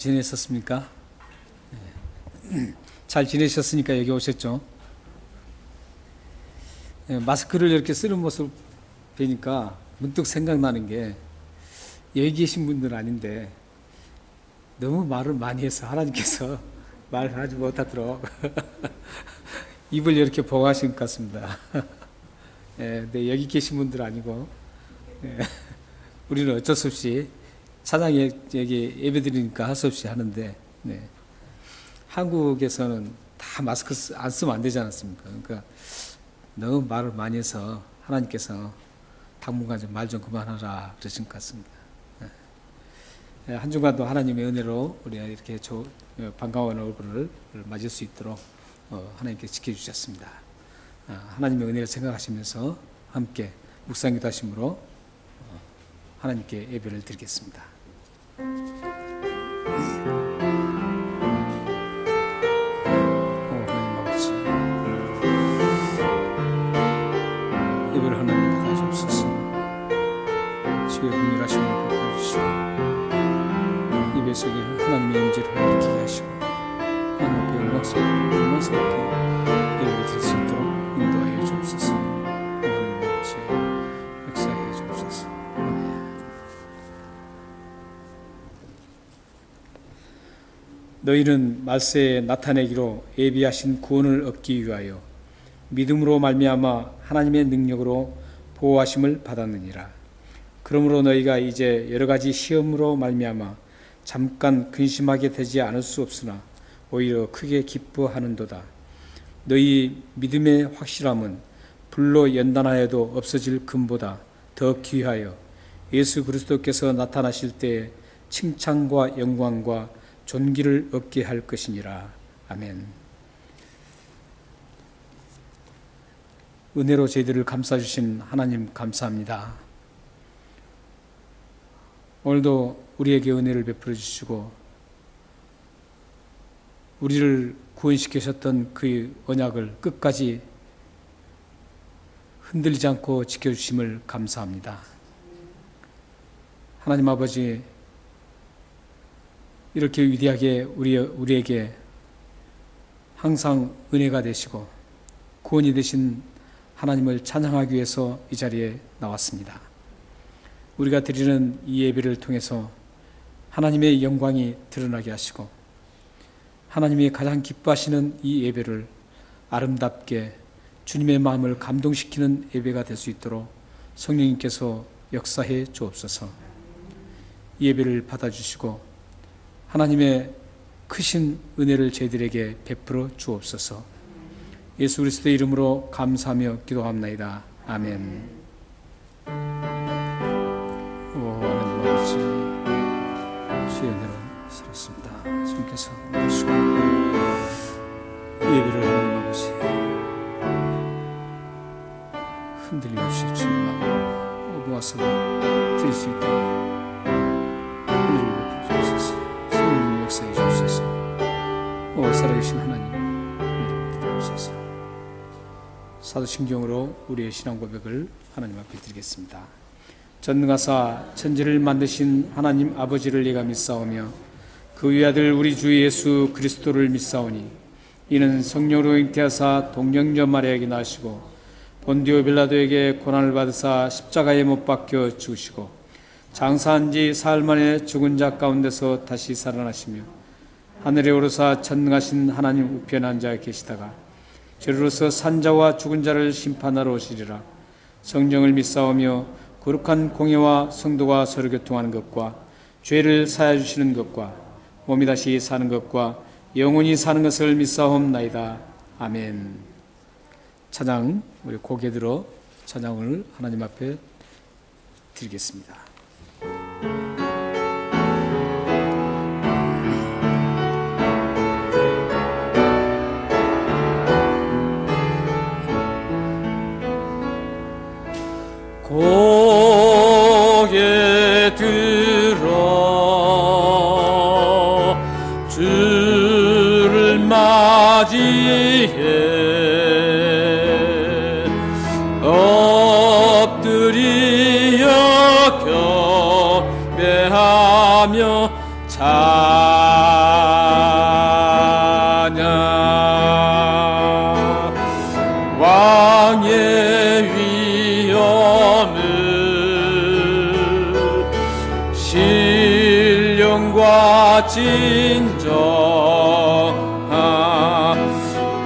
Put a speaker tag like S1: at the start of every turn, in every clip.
S1: 지내셨습니까? 잘 지내셨으니까 여기 오셨죠? 마스크를 이렇게 쓰는 모습 보니까 문득 생각나는 게 여기 계신 분들은 아닌데 너무 말을 많이 해서 하나님께서 말하지 못하도록 입을 이렇게 보호하신 것 같습니다. 근데 여기 계신 분들은 아니고 우리는 어쩔 수 없이 찬양에 여기 예배드리니까 할 수 없이 하는데, 한국에서는 다 마스크 안 쓰면 안 되지 않았습니까? 그러니까 너무 말을 많이 해서 하나님께서 당분간 좀 말 좀 그만하라 그러신 것 같습니다. 한 주간도 하나님의 은혜로 우리가 이렇게 반가운 얼굴을 맞을 수 있도록 하나님께 지켜주셨습니다. 하나님의 은혜를 생각하시면서 함께 묵상기도 하심으로 하나님께 예배를 드리겠습니다. 하나님 아버지, 예배를 하나님 받아주옵소서. 주의 긍휼하심을 베풀어 주시고 예배 속에 하나님의 임재를 일으키게 하시고 하나님 앞에 영광스럽게 예배를 드릴 수 있도록 인도하여 주옵소서. 하나님 아버지, 역사하여 주옵소서. 너희는 말세에 나타내기로 예비하신 구원을 얻기 위하여 믿음으로 말미암아 하나님의 능력으로 보호하심을 받았느니라. 그러므로 너희가 이제 여러 가지 시험으로 말미암아 잠깐 근심하게 되지 않을 수 없으나 오히려 크게 기뻐하는도다. 너희 믿음의 확실함은 불로 연단하여도 없어질 금보다 더 귀하여 예수 그리스도께서 나타나실 때에 칭찬과 영광과 존귀를 얻게 할 것이니라. 아멘. 은혜로 저희들을 감싸주신 하나님 감사합니다. 오늘도 우리에게 은혜를 베풀어 주시고 우리를 구원시키셨던 그 언약을 끝까지 흔들리지 않고 지켜주심을 감사합니다. 하나님 아버지, 이렇게 위대하게 우리에게 항상 은혜가 되시고 구원이 되신 하나님을 찬양하기 위해서 이 자리에 나왔습니다. 우리가 드리는 이 예배를 통해서 하나님의 영광이 드러나게 하시고 하나님이 가장 기뻐하시는 이 예배를 아름답게 주님의 마음을 감동시키는 예배가 될 수 있도록 성령님께서 역사해 주옵소서. 이 예배를 받아주시고 하나님의 크신 은혜를 저희들에게 베풀어 주옵소서. 예수 그리스도의 이름으로 감사하며 기도합나이다. 아멘. 하나님 아버지, 주의 은혜로 살았습니다. 주님께서 오시고 예배를 하나님 아버지 흔들려 주실 주님 마음으로 모아서 드릴 수 있도록 은혜를 베풀어 주옵소서. 성령님 역사해 주옵소서. 살아계신 하나님 은혜를 드리옵소서. 사도신경으로 우리의 신앙 고백을 하나님 앞에 드리겠습니다. 전능하사 천지를 만드신 하나님 아버지를 예가 믿사오며 그 위아들 우리 주 예수 그리스도를 믿사오니 이는 성령으로 잉태하사 동정녀 마리아에게 나시고 본디오 빌라도에게 고난을 받으사 십자가에 못 박혀 죽으시고 장사한 지 사흘 만에 죽은 자 가운데서 다시 살아나시며 하늘에 오르사 전능하신 하나님 우편에 앉아 계시다가 저리로서 산자와 죽은 자를 심판하러 오시리라. 성령을 믿사오며 거룩한 공예와 성도가 서로 교통하는 것과 죄를 사하여 주시는 것과 몸이 다시 사는 것과 영원히 사는 것을 믿사옵나이다. 아멘. 찬양, 우리 고개 들어 찬양을 하나님 앞에 드리겠습니다. 고개 들어 주를 맞이해 엎드리어 경배하며 찬양하리. 진정하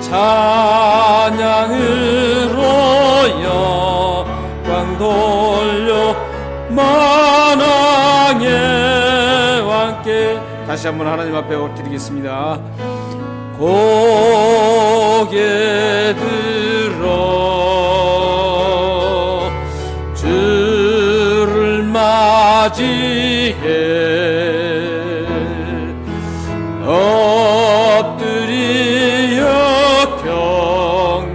S1: 찬양으로 영광 돌려 만왕의 왕께 다시 한번 하나님 앞에 엎드리겠습니다. 고개 들어 주를 맞이해 엎드려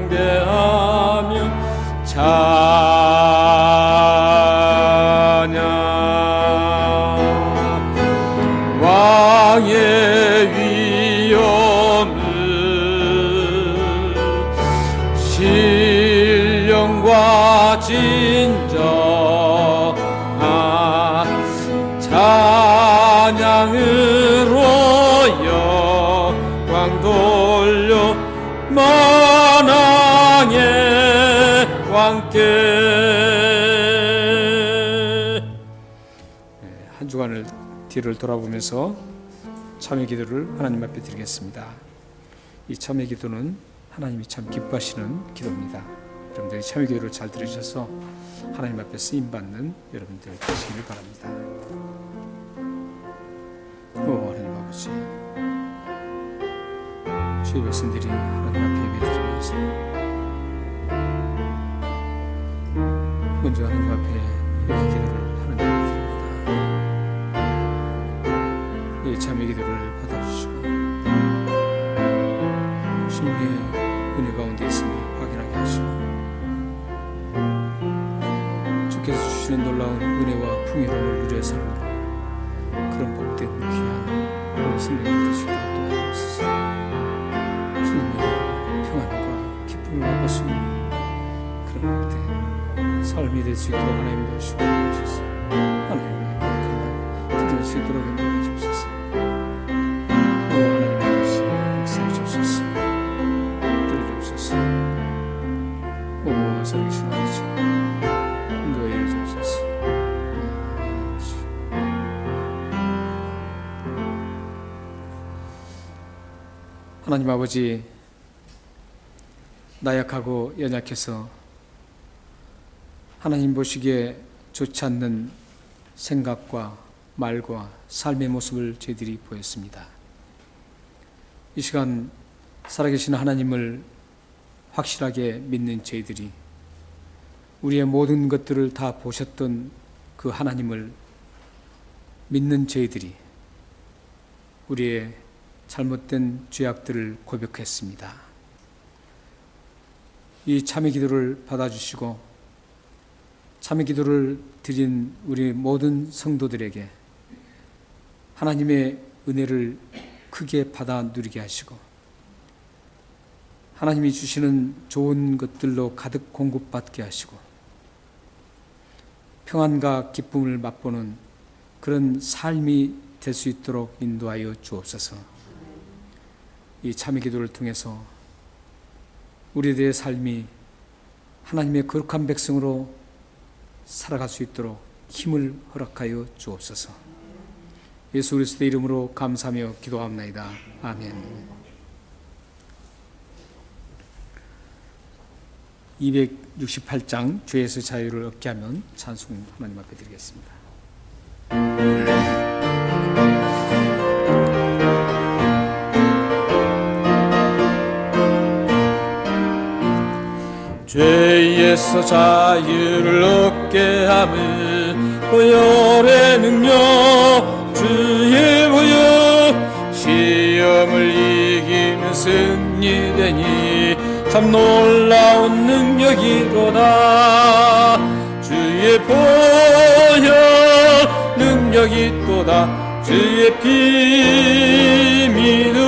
S1: 경배하며 찬양 왕의 위엄을 신령과 진정한 찬양으로 영광 돌려 만왕의 왕께. 한 주간을 뒤를 돌아보면서 참회 기도를 하나님 앞에 드리겠습니다. 이 참회 기도는 하나님이 참 기뻐하시는 기도입니다. 여러분들이 참회 기도를 잘 들으셔서 하나님 앞에 쓰임받는 여러분들 되시기를 바랍니다. 하나님 아버지, 주의 백성들이 하나님 앞에 예배드리면서 먼저 하나님 앞에 이 기도를 하나님 앞에 드립니다. 이 참회 기도를 받아주시고 주님의 은혜 가운데 있음을 확인하게 하시고 주께서 주시는 놀라운 은혜와 풍요로움을 누려 살고 그런 복된 귀한 우리 생명이 될 수 있도록 도와주옵소서. 주님의 평안과 기쁨을 맛볼 수 있는 그런 복된 삶이 될 수 있도록 하나님 도우시고 주옵소서. 하나님의 말씀을 들을 수 있도록 인도해 주옵소서. 하나님 아버지 역사해 주옵소서. 들어주옵소서. 살아계신 아버지 인도해 주옵소서. 하나님 아버지, 나약하고 연약해서 하나님 보시기에 좋지 않는 생각과 말과 삶의 모습을 저희들이 보였습니다. 이 시간 살아계신 하나님을 확실하게 믿는 저희들이 우리의 모든 것들을 다 보셨던 그 하나님을 믿는 저희들이 우리의 잘못된 죄악들을 고백했습니다. 이 참회 기도를 받아주시고 참회 기도를 드린 우리 모든 성도들에게 하나님의 은혜를 크게 받아 누리게 하시고 하나님이 주시는 좋은 것들로 가득 공급받게 하시고 평안과 기쁨을 맛보는 그런 삶이 될 수 있도록 인도하여 주옵소서. 이 참회 기도를 통해서 우리들의 삶이 하나님의 거룩한 백성으로 살아갈 수 있도록 힘을 허락하여 주옵소서. 예수 그리스도의 이름으로 감사하며 기도합나이다. 아멘. 268장 죄에서 자유를 얻게 하면 찬송 하나님 앞에 드리겠습니다. 죄에서 자유를 얻게 함은 보혈의 능력 주의 보혈 시험을 이기는 승리되니 참 놀라운 능력이로다. 주의 보혈 능력이 또다. 주의 피 믿어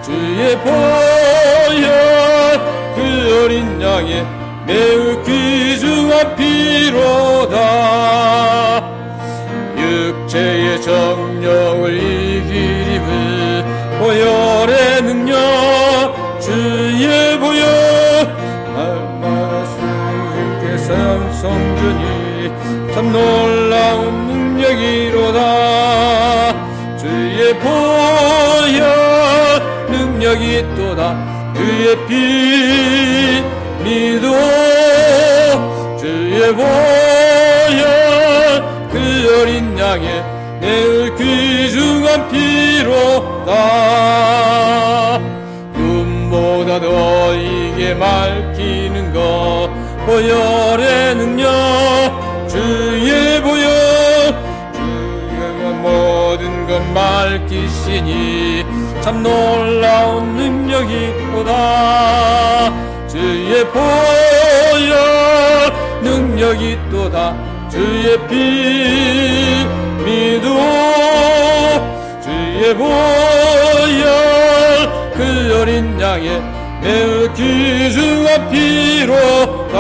S1: 주의 보혈 그 어린 양의 매우 귀중한 피로다. 육체의 정령을 이기림을 보혈의 능력 주의 보혈 날마다 주께서 성전이 참 놀라운 능력이로다. 주의 보혈 능력이 또다 주의 피 믿어 주의 보혈 그 어린 양의 매우 귀중한 피로다 눈보다 더 이게 밝히는 것 보혈의 능력 주의 보혈 주의 모든 것 밝히시니 참 놀라운 능력이 또다 주의 보혈 능력이 또다 주의 피 믿어 주의 보혈 그 어린 양의 매우 귀중한 피로다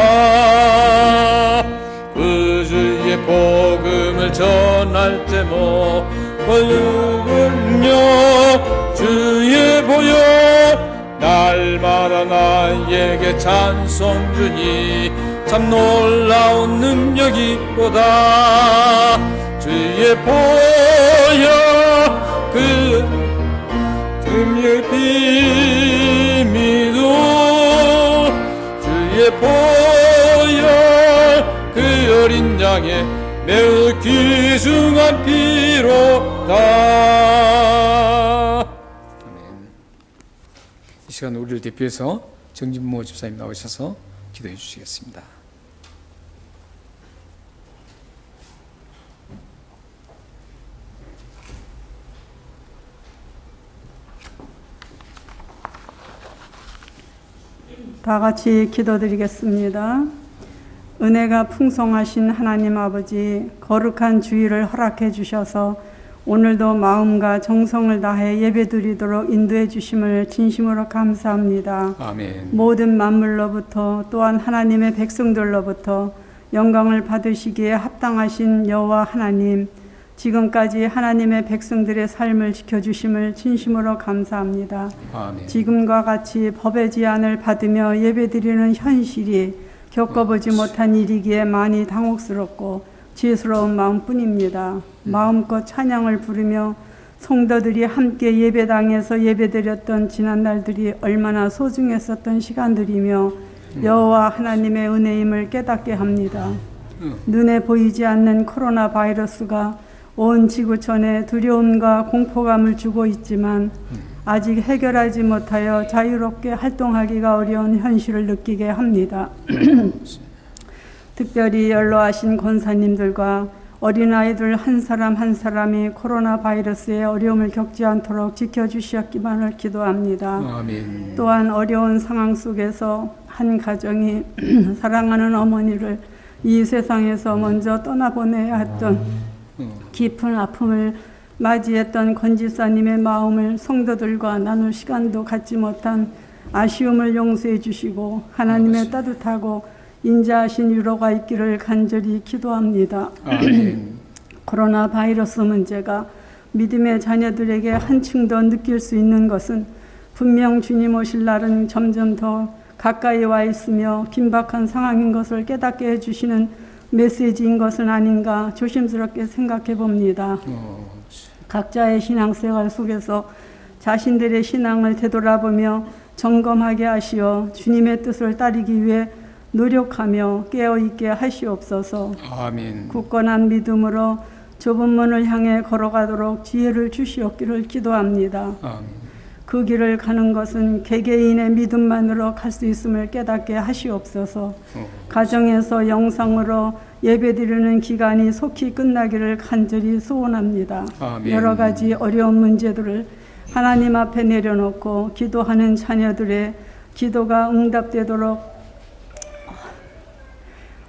S1: 그 주의 복음을 전할 때모 보혈은요 주의 보혈 날마다 나에게 찬송 주니 참 놀라운 능력이로다 주의 보혈 그 주의 피 믿어 주의 보혈 그 어린 양의 매우 귀중한 피로다. 이 시간 우리를 대표해서 정진모 집사님 나오셔서 기도해 주시겠습니다.
S2: 다 같이 기도드리겠습니다. 은혜가 풍성하신 하나님 아버지, 거룩한 주일을 허락해 주셔서 오늘도 마음과 정성을 다해 예배드리도록 인도해 주심을 진심으로 감사합니다.
S1: 아멘.
S2: 모든 만물로부터 또한 하나님의 백성들로부터 영광을 받으시기에 합당하신 여호와 하나님, 지금까지 하나님의 백성들의 삶을 지켜주심을 진심으로 감사합니다.
S1: 아멘.
S2: 지금과 같이 법의 제한을 받으며 예배드리는 현실이 겪어보지 못한 일이기에 많이 당혹스럽고 지혜스러운 마음뿐입니다. 마음껏 찬양을 부르며 성도들이 함께 예배당에서 예배드렸던 지난 날들이 얼마나 소중했었던 시간들이며 여호와 하나님의 은혜임을 깨닫게 합니다. 눈에 보이지 않는 코로나 바이러스가 온 지구촌에 두려움과 공포감을 주고 있지만 아직 해결하지 못하여 자유롭게 활동하기가 어려운 현실을 느끼게 합니다. 특별히 연로하신 권사님들과 어린아이들 한 사람 한 사람이 코로나 바이러스의 어려움을 겪지 않도록 지켜주시었기만을 기도합니다.
S1: 아멘.
S2: 또한 어려운 상황 속에서 한 가정이 사랑하는 어머니를 이 세상에서 먼저 떠나보내야 했던 깊은 아픔을 맞이했던 권지사님의 마음을 성도들과 나눌 시간도 갖지 못한 아쉬움을 용서해 주시고 하나님의 따뜻하고 인자하신 위로가 있기를 간절히 기도합니다. 코로나 바이러스 문제가 믿음의 자녀들에게 한층 더 느낄 수 있는 것은 분명 주님 오실 날은 점점 더 가까이 와 있으며 긴박한 상황인 것을 깨닫게 해주시는 메시지인 것은 아닌가 조심스럽게 생각해 봅니다. 각자의 신앙생활 속에서 자신들의 신앙을 되돌아보며 점검하게 하시어 주님의 뜻을 따르기 위해 노력하며 깨어있게 하시옵소서.
S1: 아멘.
S2: 굳건한 믿음으로 좁은 문을 향해 걸어가도록 지혜를 주시옵기를 기도합니다.
S1: 아멘.
S2: 그 길을 가는 것은 개개인의 믿음만으로 갈 수 있음을 깨닫게 하시옵소서. 가정에서 영상으로 예배드리는 기간이 속히 끝나기를 간절히 소원합니다.
S1: 아멘.
S2: 여러 가지 어려운 문제들을 하나님 앞에 내려놓고 기도하는 자녀들의 기도가 응답되도록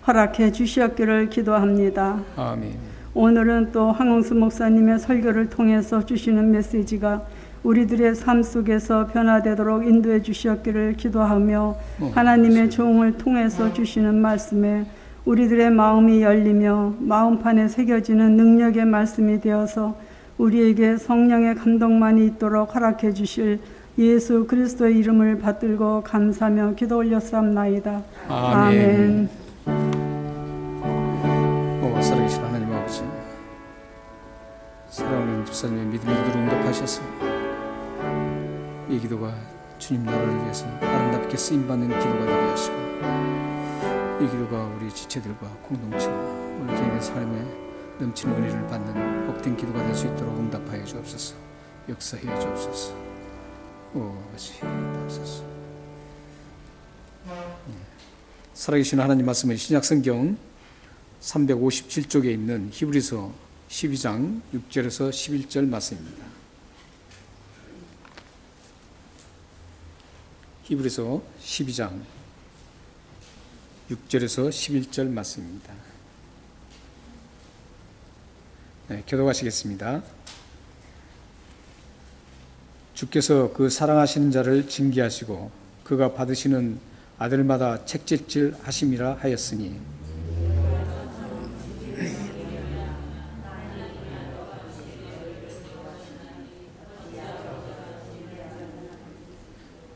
S2: 허락해 주시옵기를 기도합니다.
S1: 아멘.
S2: 오늘은 또 황홍수 목사님의 설교를 통해서 주시는 메시지가 우리들의 삶 속에서 변화되도록 인도해 주시옵기를 기도하며 하나님의 종을 통해서 주시는 말씀에 우리들의 마음이 열리며 마음판에 새겨지는 능력의 말씀이 되어서 우리에게 성령의 감동만이 있도록 허락해 주실 예수 그리스도의 이름을 받들고 감사하며 기도 올렸사옵나이다. 아멘.
S1: 살아계신 하나님 아버지, 사랑하는 집사 목사님의 믿음의 기도로 응답하셨습니다. 이 기도가 주님 나라를 위해서 아름답게 쓰임받는 기도가 되게 하시고, 이 기도가 우리 지체들과 공동체와 우리 개인의 삶에 넘치는 은혜를 받는 복된 기도가 될 수 있도록 응답하여 주옵소서. 역사해 주옵소서. 오 아버지 주옵소서. 살아계신 하나님 말씀은 신약성경 357쪽에 있는 히브리서 12장 6절에서 11절 말씀입니다. 히브리서 12장 6절에서 11절 말씀입니다. 네, 교독하시겠습니다. 주께서 그 사랑하시는 자를 징계하시고 그가 받으시는 아들마다 책질질 하심이라 하였으니,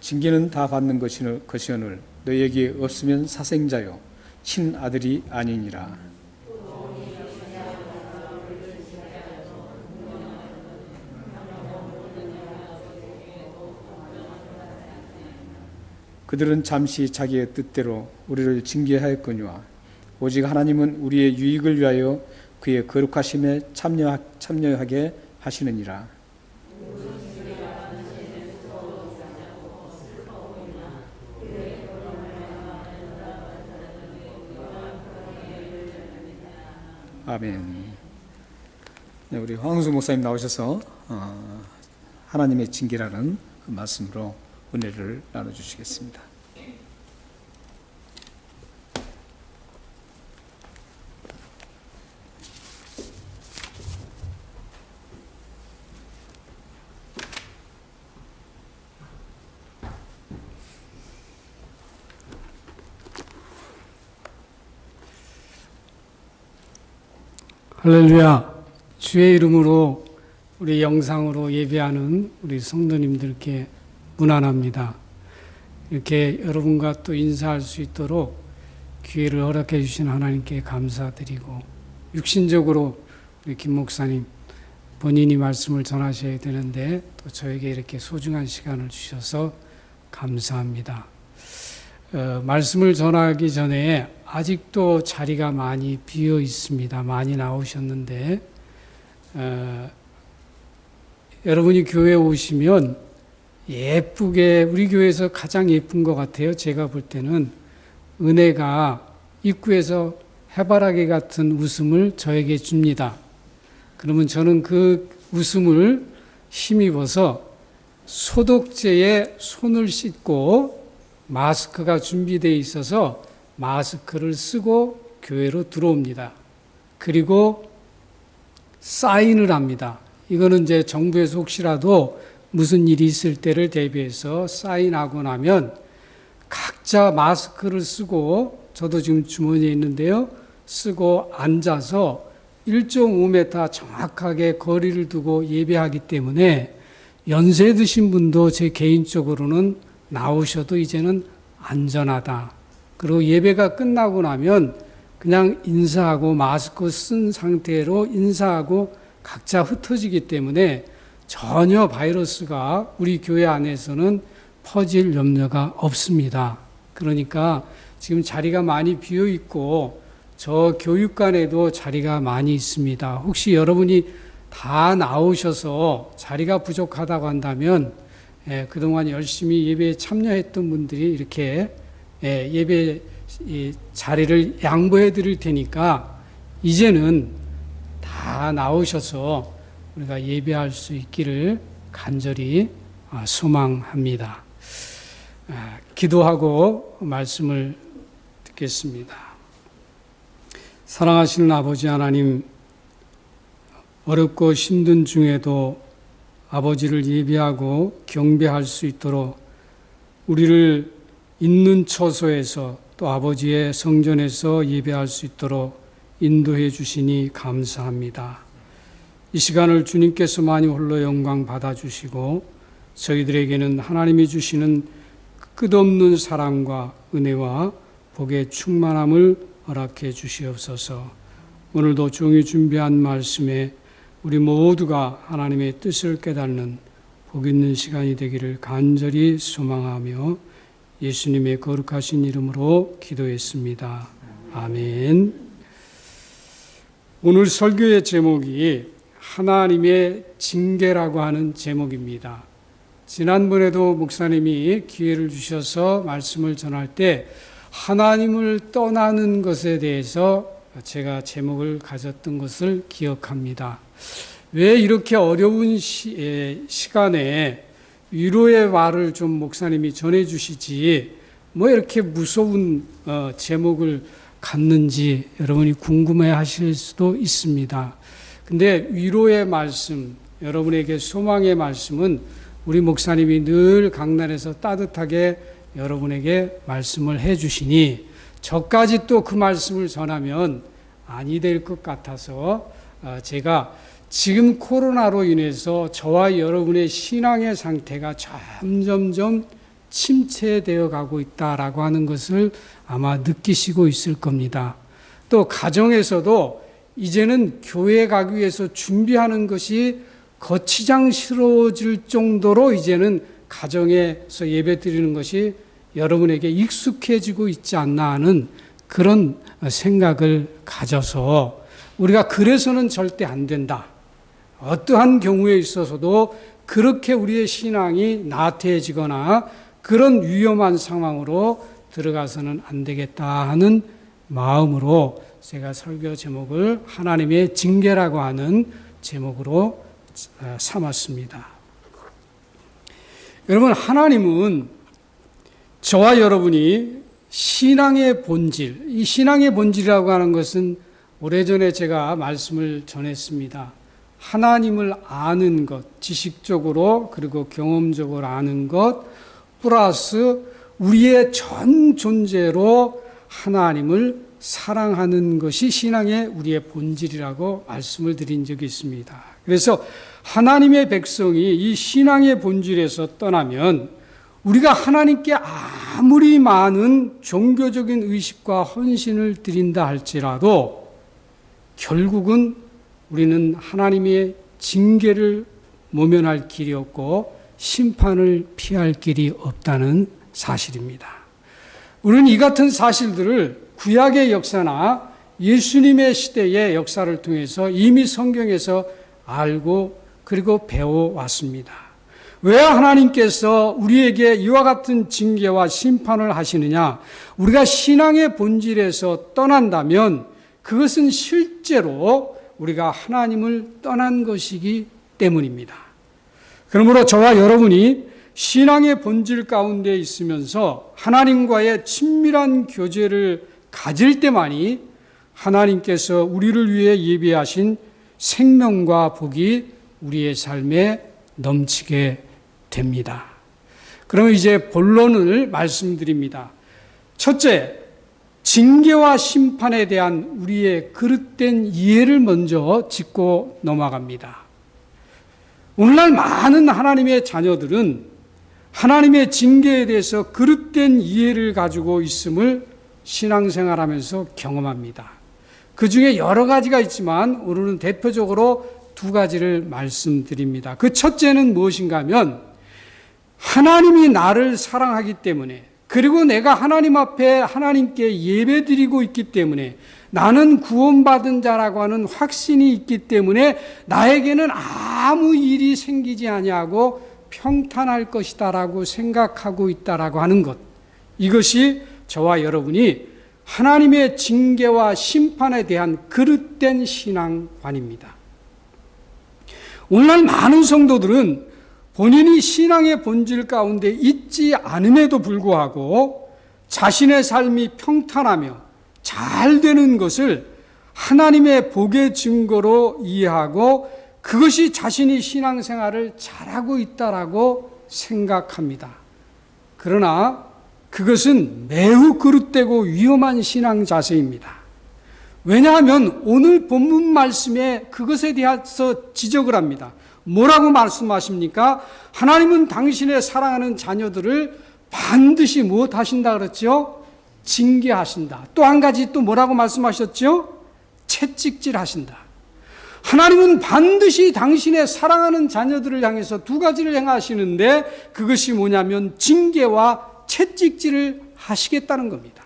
S1: 징계는 다 받는 것이오늘 너희에게 없으면 사생자요 친아들이 아니니라. 그들은 잠시 자기의 뜻대로 우리를 징계하였거니와 오직 하나님은 우리의 유익을 위하여 그의 거룩하심에 참여하게 하시느니라. 아멘. 네, 우리 황수 목사님 나오셔서 하나님의 징계라는 그 말씀으로 은혜를 나눠주시겠습니다.
S3: 할렐루야. 주의 이름으로 우리 영상으로 예배하는 우리 성도님들께 문안합니다. 이렇게 여러분과 또 인사할 수 있도록 기회를 허락해 주신 하나님께 감사드리고, 육신적으로 우리 김 목사님 본인이 말씀을 전하셔야 되는데 또 저에게 이렇게 소중한 시간을 주셔서 감사합니다. 말씀을 전하기 전에 아직도 자리가 많이 비어 있습니다. 많이 나오셨는데 여러분이 교회에 오시면 예쁘게, 우리 교회에서 가장 예쁜 것 같아요. 제가 볼 때는 은혜가 입구에서 해바라기 같은 웃음을 저에게 줍니다. 그러면 저는 그 웃음을 힘입어서 소독제에 손을 씻고 마스크가 준비되어 있어서 마스크를 쓰고 교회로 들어옵니다. 그리고 사인을 합니다. 이거는 이제 정부에서 혹시라도 무슨 일이 있을 때를 대비해서 사인하고 나면 각자 마스크를 쓰고, 저도 지금 주머니에 있는데요, 쓰고 앉아서 1.5m 정확하게 거리를 두고 예배하기 때문에 연세 드신 분도 제 개인적으로는 나오셔도 이제는 안전하다. 그리고 예배가 끝나고 나면 그냥 인사하고 마스크 쓴 상태로 인사하고 각자 흩어지기 때문에 전혀 바이러스가 우리 교회 안에서는 퍼질 염려가 없습니다. 그러니까 지금 자리가 많이 비어 있고 저 교육관에도 자리가 많이 있습니다. 혹시 여러분이 다 나오셔서 자리가 부족하다고 한다면 그동안 열심히 예배에 참여했던 분들이 이렇게 예배 자리를 양보해 드릴 테니까 이제는 다 나오셔서 우리가 예배할 수 있기를 간절히 소망합니다. 기도하고 말씀을 듣겠습니다. 사랑하시는 아버지 하나님, 어렵고 힘든 중에도 아버지를 예배하고 경배할 수 있도록 우리를 있는 처소에서 또 아버지의 성전에서 예배할 수 있도록 인도해 주시니 감사합니다. 이 시간을 주님께서만이 홀로 영광 받아주시고 저희들에게는 하나님이 주시는 끝없는 사랑과 은혜와 복의 충만함을 허락해 주시옵소서. 오늘도 종이 준비한 말씀에 우리 모두가 하나님의 뜻을 깨닫는 복 있는 시간이 되기를 간절히 소망하며 예수님의 거룩하신 이름으로 기도했습니다. 아멘. 오늘 설교의 제목이 하나님의 징계라고 하는 제목입니다. 지난번에도 목사님이 기회를 주셔서 말씀을 전할 때 하나님을 떠나는 것에 대해서 제가 제목을 가졌던 것을 기억합니다. 왜 이렇게 어려운 시간에 위로의 말을 좀 목사님이 전해주시지 뭐 이렇게 무서운 제목을 갖는지 여러분이 궁금해 하실 수도 있습니다. 근데 위로의 말씀, 여러분에게 소망의 말씀은 우리 목사님이 늘 강단에서 따뜻하게 여러분에게 말씀을 해주시니 저까지 또 그 말씀을 전하면 아니 될 것 같아서 제가 지금 코로나로 인해서 저와 여러분의 신앙의 상태가 점점점 침체되어 가고 있다라고 하는 것을 아마 느끼시고 있을 겁니다. 또 가정에서도 이제는 교회 가기 위해서 준비하는 것이 거치장스러워질 정도로 이제는 가정에서 예배 드리는 것이 여러분에게 익숙해지고 있지 않나 하는 그런 생각을 가져서 우리가 그래서는 절대 안 된다. 어떠한 경우에 있어서도 그렇게 우리의 신앙이 나태해지거나 그런 위험한 상황으로 들어가서는 안 되겠다 하는 마음으로 제가 설교 제목을 하나님의 징계라고 하는 제목으로 삼았습니다. 여러분, 하나님은 저와 여러분이 신앙의 본질, 이 신앙의 본질이라고 하는 것은 오래전에 제가 말씀을 전했습니다. 하나님을 아는 것, 지식적으로 그리고 경험적으로 아는 것, 플러스 우리의 전 존재로 하나님을 사랑하는 것이 신앙의 우리의 본질이라고 말씀을 드린 적이 있습니다. 그래서 하나님의 백성이 이 신앙의 본질에서 떠나면 우리가 하나님께 아무리 많은 종교적인 의식과 헌신을 드린다 할지라도 결국은 우리는 하나님의 징계를 모면할 길이 없고 심판을 피할 길이 없다는 사실입니다. 우리는 이 같은 사실들을 구약의 역사나 예수님의 시대의 역사를 통해서 이미 성경에서 알고 그리고 배워왔습니다. 왜 하나님께서 우리에게 이와 같은 징계와 심판을 하시느냐? 우리가 신앙의 본질에서 떠난다면 그것은 실제로 우리가 하나님을 떠난 것이기 때문입니다. 그러므로 저와 여러분이 신앙의 본질 가운데 있으면서 하나님과의 친밀한 교제를 가질 때만이 하나님께서 우리를 위해 예비하신 생명과 복이 우리의 삶에 넘치게 됩니다. 그럼 이제 본론을 말씀드립니다. 첫째, 징계와 심판에 대한 우리의 그릇된 이해를 먼저 짚고 넘어갑니다. 오늘날 많은 하나님의 자녀들은 하나님의 징계에 대해서 그릇된 이해를 가지고 있음을 신앙생활하면서 경험합니다. 그 중에 여러 가지가 있지만 오늘은 대표적으로 두 가지를 말씀드립니다. 그 첫째는 무엇인가 하면 하나님이 나를 사랑하기 때문에 그리고 내가 하나님 앞에 하나님께 예배드리고 있기 때문에 나는 구원받은 자라고 하는 확신이 있기 때문에 나에게는 아무 일이 생기지 아니하고 평탄할 것이다라고 생각하고 있다라고 하는 것. 이것이 저와 여러분이 하나님의 징계와 심판에 대한 그릇된 신앙관입니다. 오늘날 많은 성도들은 본인이 신앙의 본질 가운데 있지 않음에도 불구하고 자신의 삶이 평탄하며 잘 되는 것을 하나님의 복의 증거로 이해하고 그것이 자신이 신앙생활을 잘하고 있다라고 생각합니다. 그러나 그것은 매우 그릇되고 위험한 신앙 자세입니다. 왜냐하면 오늘 본문 말씀에 그것에 대해서 지적을 합니다. 뭐라고 말씀하십니까? 하나님은 당신의 사랑하는 자녀들을 반드시 무엇하신다 그랬죠? 징계하신다. 또 한 가지 또 뭐라고 말씀하셨죠? 채찍질 하신다. 하나님은 반드시 당신의 사랑하는 자녀들을 향해서 두 가지를 행하시는데 그것이 뭐냐면 징계와 채찍질을 하시겠다는 겁니다.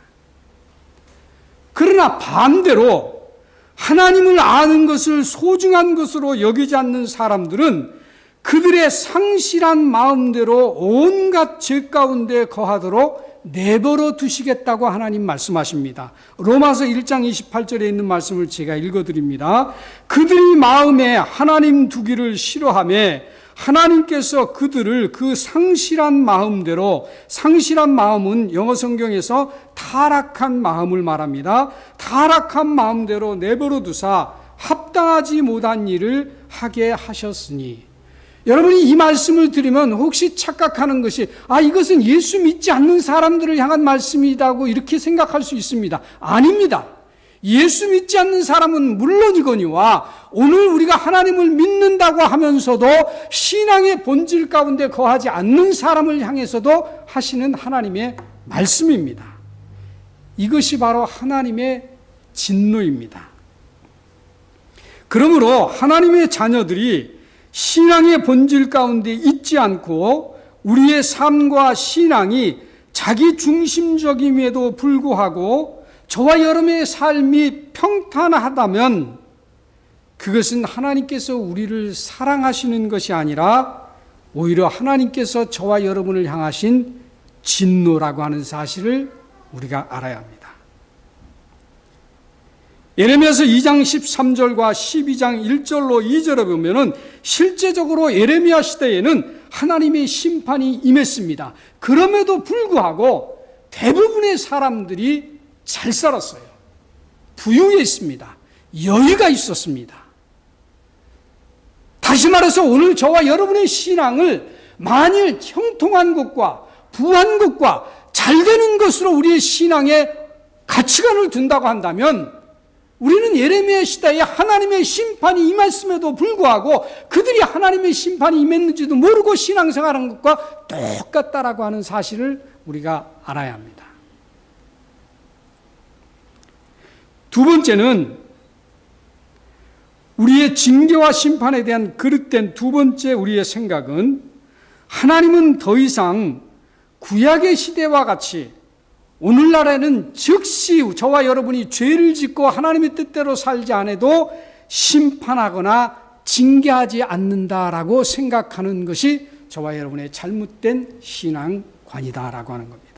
S3: 그러나 반대로 하나님을 아는 것을 소중한 것으로 여기지 않는 사람들은 그들의 상실한 마음대로 온갖 죄 가운데 거하도록 내버려 두시겠다고 하나님 말씀하십니다. 로마서 1장 28절에 있는 말씀을 제가 읽어드립니다. 그들이 마음에 하나님 두기를 싫어하며 하나님께서 그들을 그 상실한 마음대로, 상실한 마음은 영어 성경에서 타락한 마음을 말합니다. 타락한 마음대로 내버려 두사 합당하지 못한 일을 하게 하셨으니, 여러분이 이 말씀을 들으면 혹시 착각하는 것이 이것은 예수 믿지 않는 사람들을 향한 말씀이라고 이렇게 생각할 수 있습니다. 아닙니다. 예수 믿지 않는 사람은 물론이거니와 오늘 우리가 하나님을 믿는다고 하면서도 신앙의 본질 가운데 거하지 않는 사람을 향해서도 하시는 하나님의 말씀입니다. 이것이 바로 하나님의 진노입니다. 그러므로 하나님의 자녀들이 신앙의 본질 가운데 있지 않고 우리의 삶과 신앙이 자기 중심적임에도 불구하고 저와 여러분의 삶이 평탄하다면 그것은 하나님께서 우리를 사랑하시는 것이 아니라 오히려 하나님께서 저와 여러분을 향하신 진노라고 하는 사실을 우리가 알아야 합니다. 예레미야서 2장 13절과 12장 1절로 2절에 보면은 실제적으로 예레미야 시대에는 하나님의 심판이 임했습니다. 그럼에도 불구하고 대부분의 사람들이 잘 살았어요. 부유했습니다. 여유가 있었습니다. 다시 말해서 오늘 저와 여러분의 신앙을 만일 형통한 것과 부한 것과 잘 되는 것으로 우리의 신앙에 가치관을 둔다고 한다면 우리는 예레미야 시대에 하나님의 심판이 임했음에도 불구하고 그들이 하나님의 심판이 임했는지도 모르고 신앙생활한 것과 똑같다라고 하는 사실을 우리가 알아야 합니다. 두 번째는 우리의 징계와 심판에 대한 그릇된 두 번째 우리의 생각은 하나님은 더 이상 구약의 시대와 같이 오늘날에는 즉시 저와 여러분이 죄를 짓고 하나님의 뜻대로 살지 않아도 심판하거나 징계하지 않는다라고 생각하는 것이 저와 여러분의 잘못된 신앙관이다라고 하는 겁니다.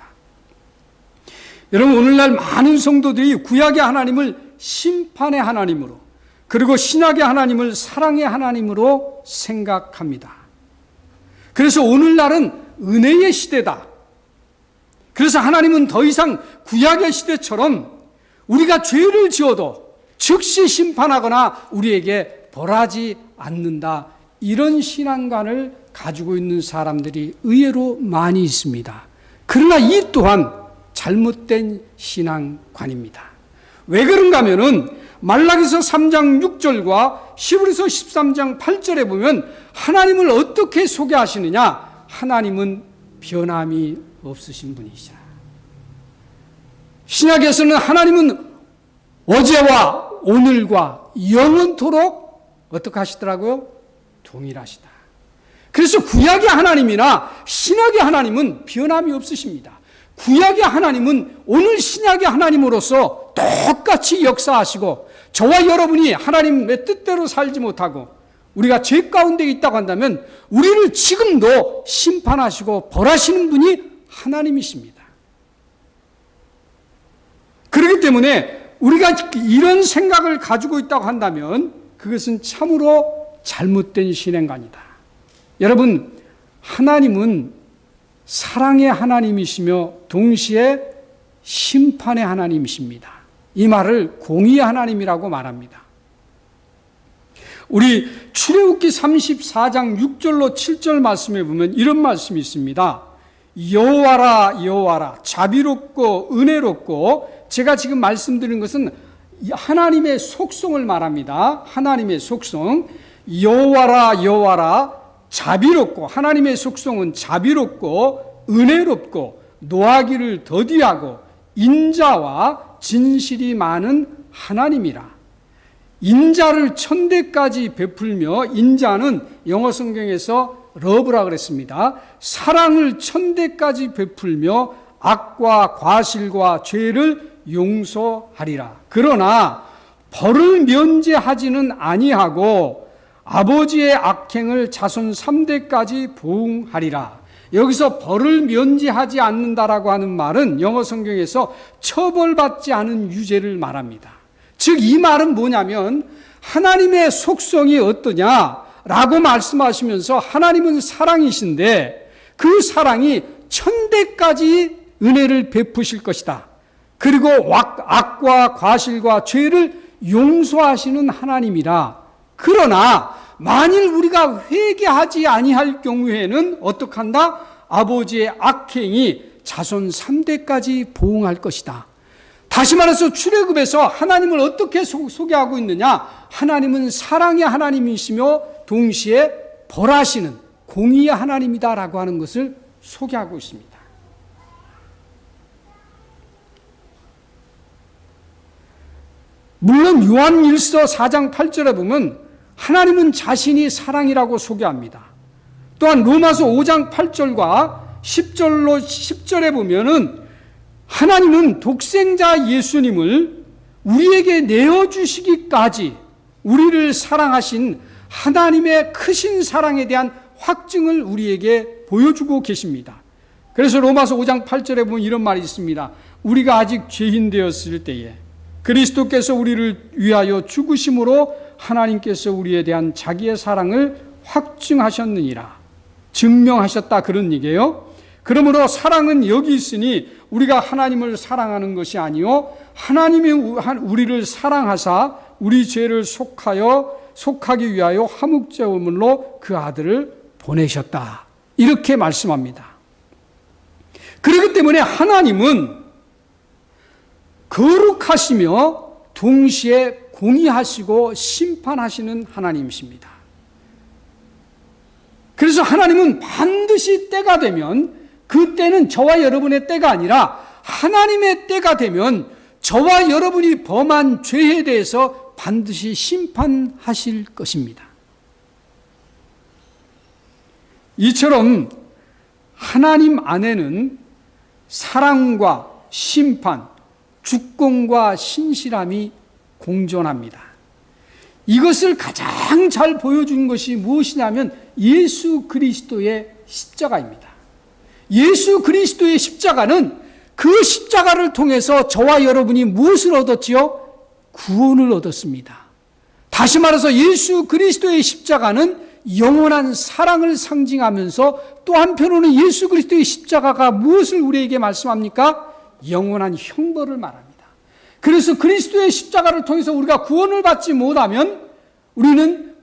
S3: 여러분, 오늘날 많은 성도들이 구약의 하나님을 심판의 하나님으로 그리고 신약의 하나님을 사랑의 하나님으로 생각합니다. 그래서 오늘날은 은혜의 시대다. 그래서 하나님은 더 이상 구약의 시대처럼 우리가 죄를 지어도 즉시 심판하거나 우리에게 벌하지 않는다. 이런 신앙관을 가지고 있는 사람들이 의외로 많이 있습니다. 그러나 이 또한 잘못된 신앙관입니다. 왜 그런가 하면은 말라기서 3장 6절과 히브리서 13장 8절에 보면 하나님을 어떻게 소개하시느냐? 하나님은 변함이 없으신 분이시라. 신약에서는 하나님은 어제와 오늘과 영원토록 어떻게 하시더라고요? 동일하시다. 그래서 구약의 하나님이나 신약의 하나님은 변함이 없으십니다. 구약의 하나님은 오늘 신약의 하나님으로서 똑같이 역사하시고 저와 여러분이 하나님의 뜻대로 살지 못하고 우리가 죄 가운데 있다고 한다면 우리를 지금도 심판하시고 벌하시는 분이 하나님이십니다. 그렇기 때문에 우리가 이런 생각을 가지고 있다고 한다면 그것은 참으로 잘못된 신앙관이다. 여러분, 하나님은 사랑의 하나님이시며 동시에 심판의 하나님이십니다. 이 말을 공의의 하나님이라고 말합니다. 우리 출애굽기 34장 6절로 7절 말씀에 보면 이런 말씀이 있습니다. 여호와라 여호와라 자비롭고 은혜롭고, 제가 지금 말씀드린 것은 하나님의 속성을 말합니다. 하나님의 속성. 여호와라 여호와라 자비롭고, 하나님의 속성은 자비롭고 은혜롭고 노하기를 더디하고 인자와 진실이 많은 하나님이라. 인자를 천대까지 베풀며, 인자는 영어 성경에서 러브라 그랬습니다. 사랑을 천대까지 베풀며 악과 과실과 죄를 용서하리라. 그러나 벌을 면제하지는 아니하고 아버지의 악행을 자손 3대까지 보응하리라. 여기서 벌을 면제하지 않는다라고 하는 말은 영어 성경에서 처벌받지 않은 유죄를 말합니다. 즉 이 말은 뭐냐면 하나님의 속성이 어떠냐라고 말씀하시면서 하나님은 사랑이신데 그 사랑이 천대까지 은혜를 베푸실 것이다. 그리고 악과 과실과 죄를 용서하시는 하나님이라. 그러나 만일 우리가 회개하지 아니할 경우에는 어떡한다? 아버지의 악행이 자손 3대까지 보응할 것이다. 다시 말해서 출애굽에서 하나님을 어떻게 소개하고 있느냐? 하나님은 사랑의 하나님이시며 동시에 벌하시는 공의의 하나님이다라고 하는 것을 소개하고 있습니다. 물론 요한일서 4장 8절에 보면 하나님은 자신이 사랑이라고 소개합니다. 또한 로마서 5장 8절과 10절에 보면은 하나님은 독생자 예수님을 우리에게 내어주시기까지 우리를 사랑하신 하나님의 크신 사랑에 대한 확증을 우리에게 보여주고 계십니다. 그래서 로마서 5장 8절에 보면 이런 말이 있습니다. 우리가 아직 죄인 되었을 때에 그리스도께서 우리를 위하여 죽으심으로 하나님께서 우리에 대한 자기의 사랑을 확증하셨느니라. 증명하셨다 그런 얘기예요. 그러므로 사랑은 여기 있으니 우리가 하나님을 사랑하는 것이 아니요 하나님이 우리를 사랑하사 우리 죄를 속하기 위하여 화목제물로 그 아들을 보내셨다. 이렇게 말씀합니다. 그렇기 때문에 하나님은 거룩하시며 동시에 공의하시고 심판하시는 하나님이십니다. 그래서 하나님은 반드시 때가 되면 그 때는 저와 여러분의 때가 아니라 하나님의 때가 되면 저와 여러분이 범한 죄에 대해서 반드시 심판하실 것입니다. 이처럼 하나님 안에는 사랑과 심판, 주권과 신실함이 공존합니다. 이것을 가장 잘 보여준 것이 무엇이냐면 예수 그리스도의 십자가입니다. 예수 그리스도의 십자가는 그 십자가를 통해서 저와 여러분이 무엇을 얻었지요? 구원을 얻었습니다. 다시 말해서 예수 그리스도의 십자가는 영원한 사랑을 상징하면서 또 한편으로는 예수 그리스도의 십자가가 무엇을 우리에게 말씀합니까? 영원한 형벌을 말합니다. 그래서 그리스도의 십자가를 통해서 우리가 구원을 받지 못하면 우리는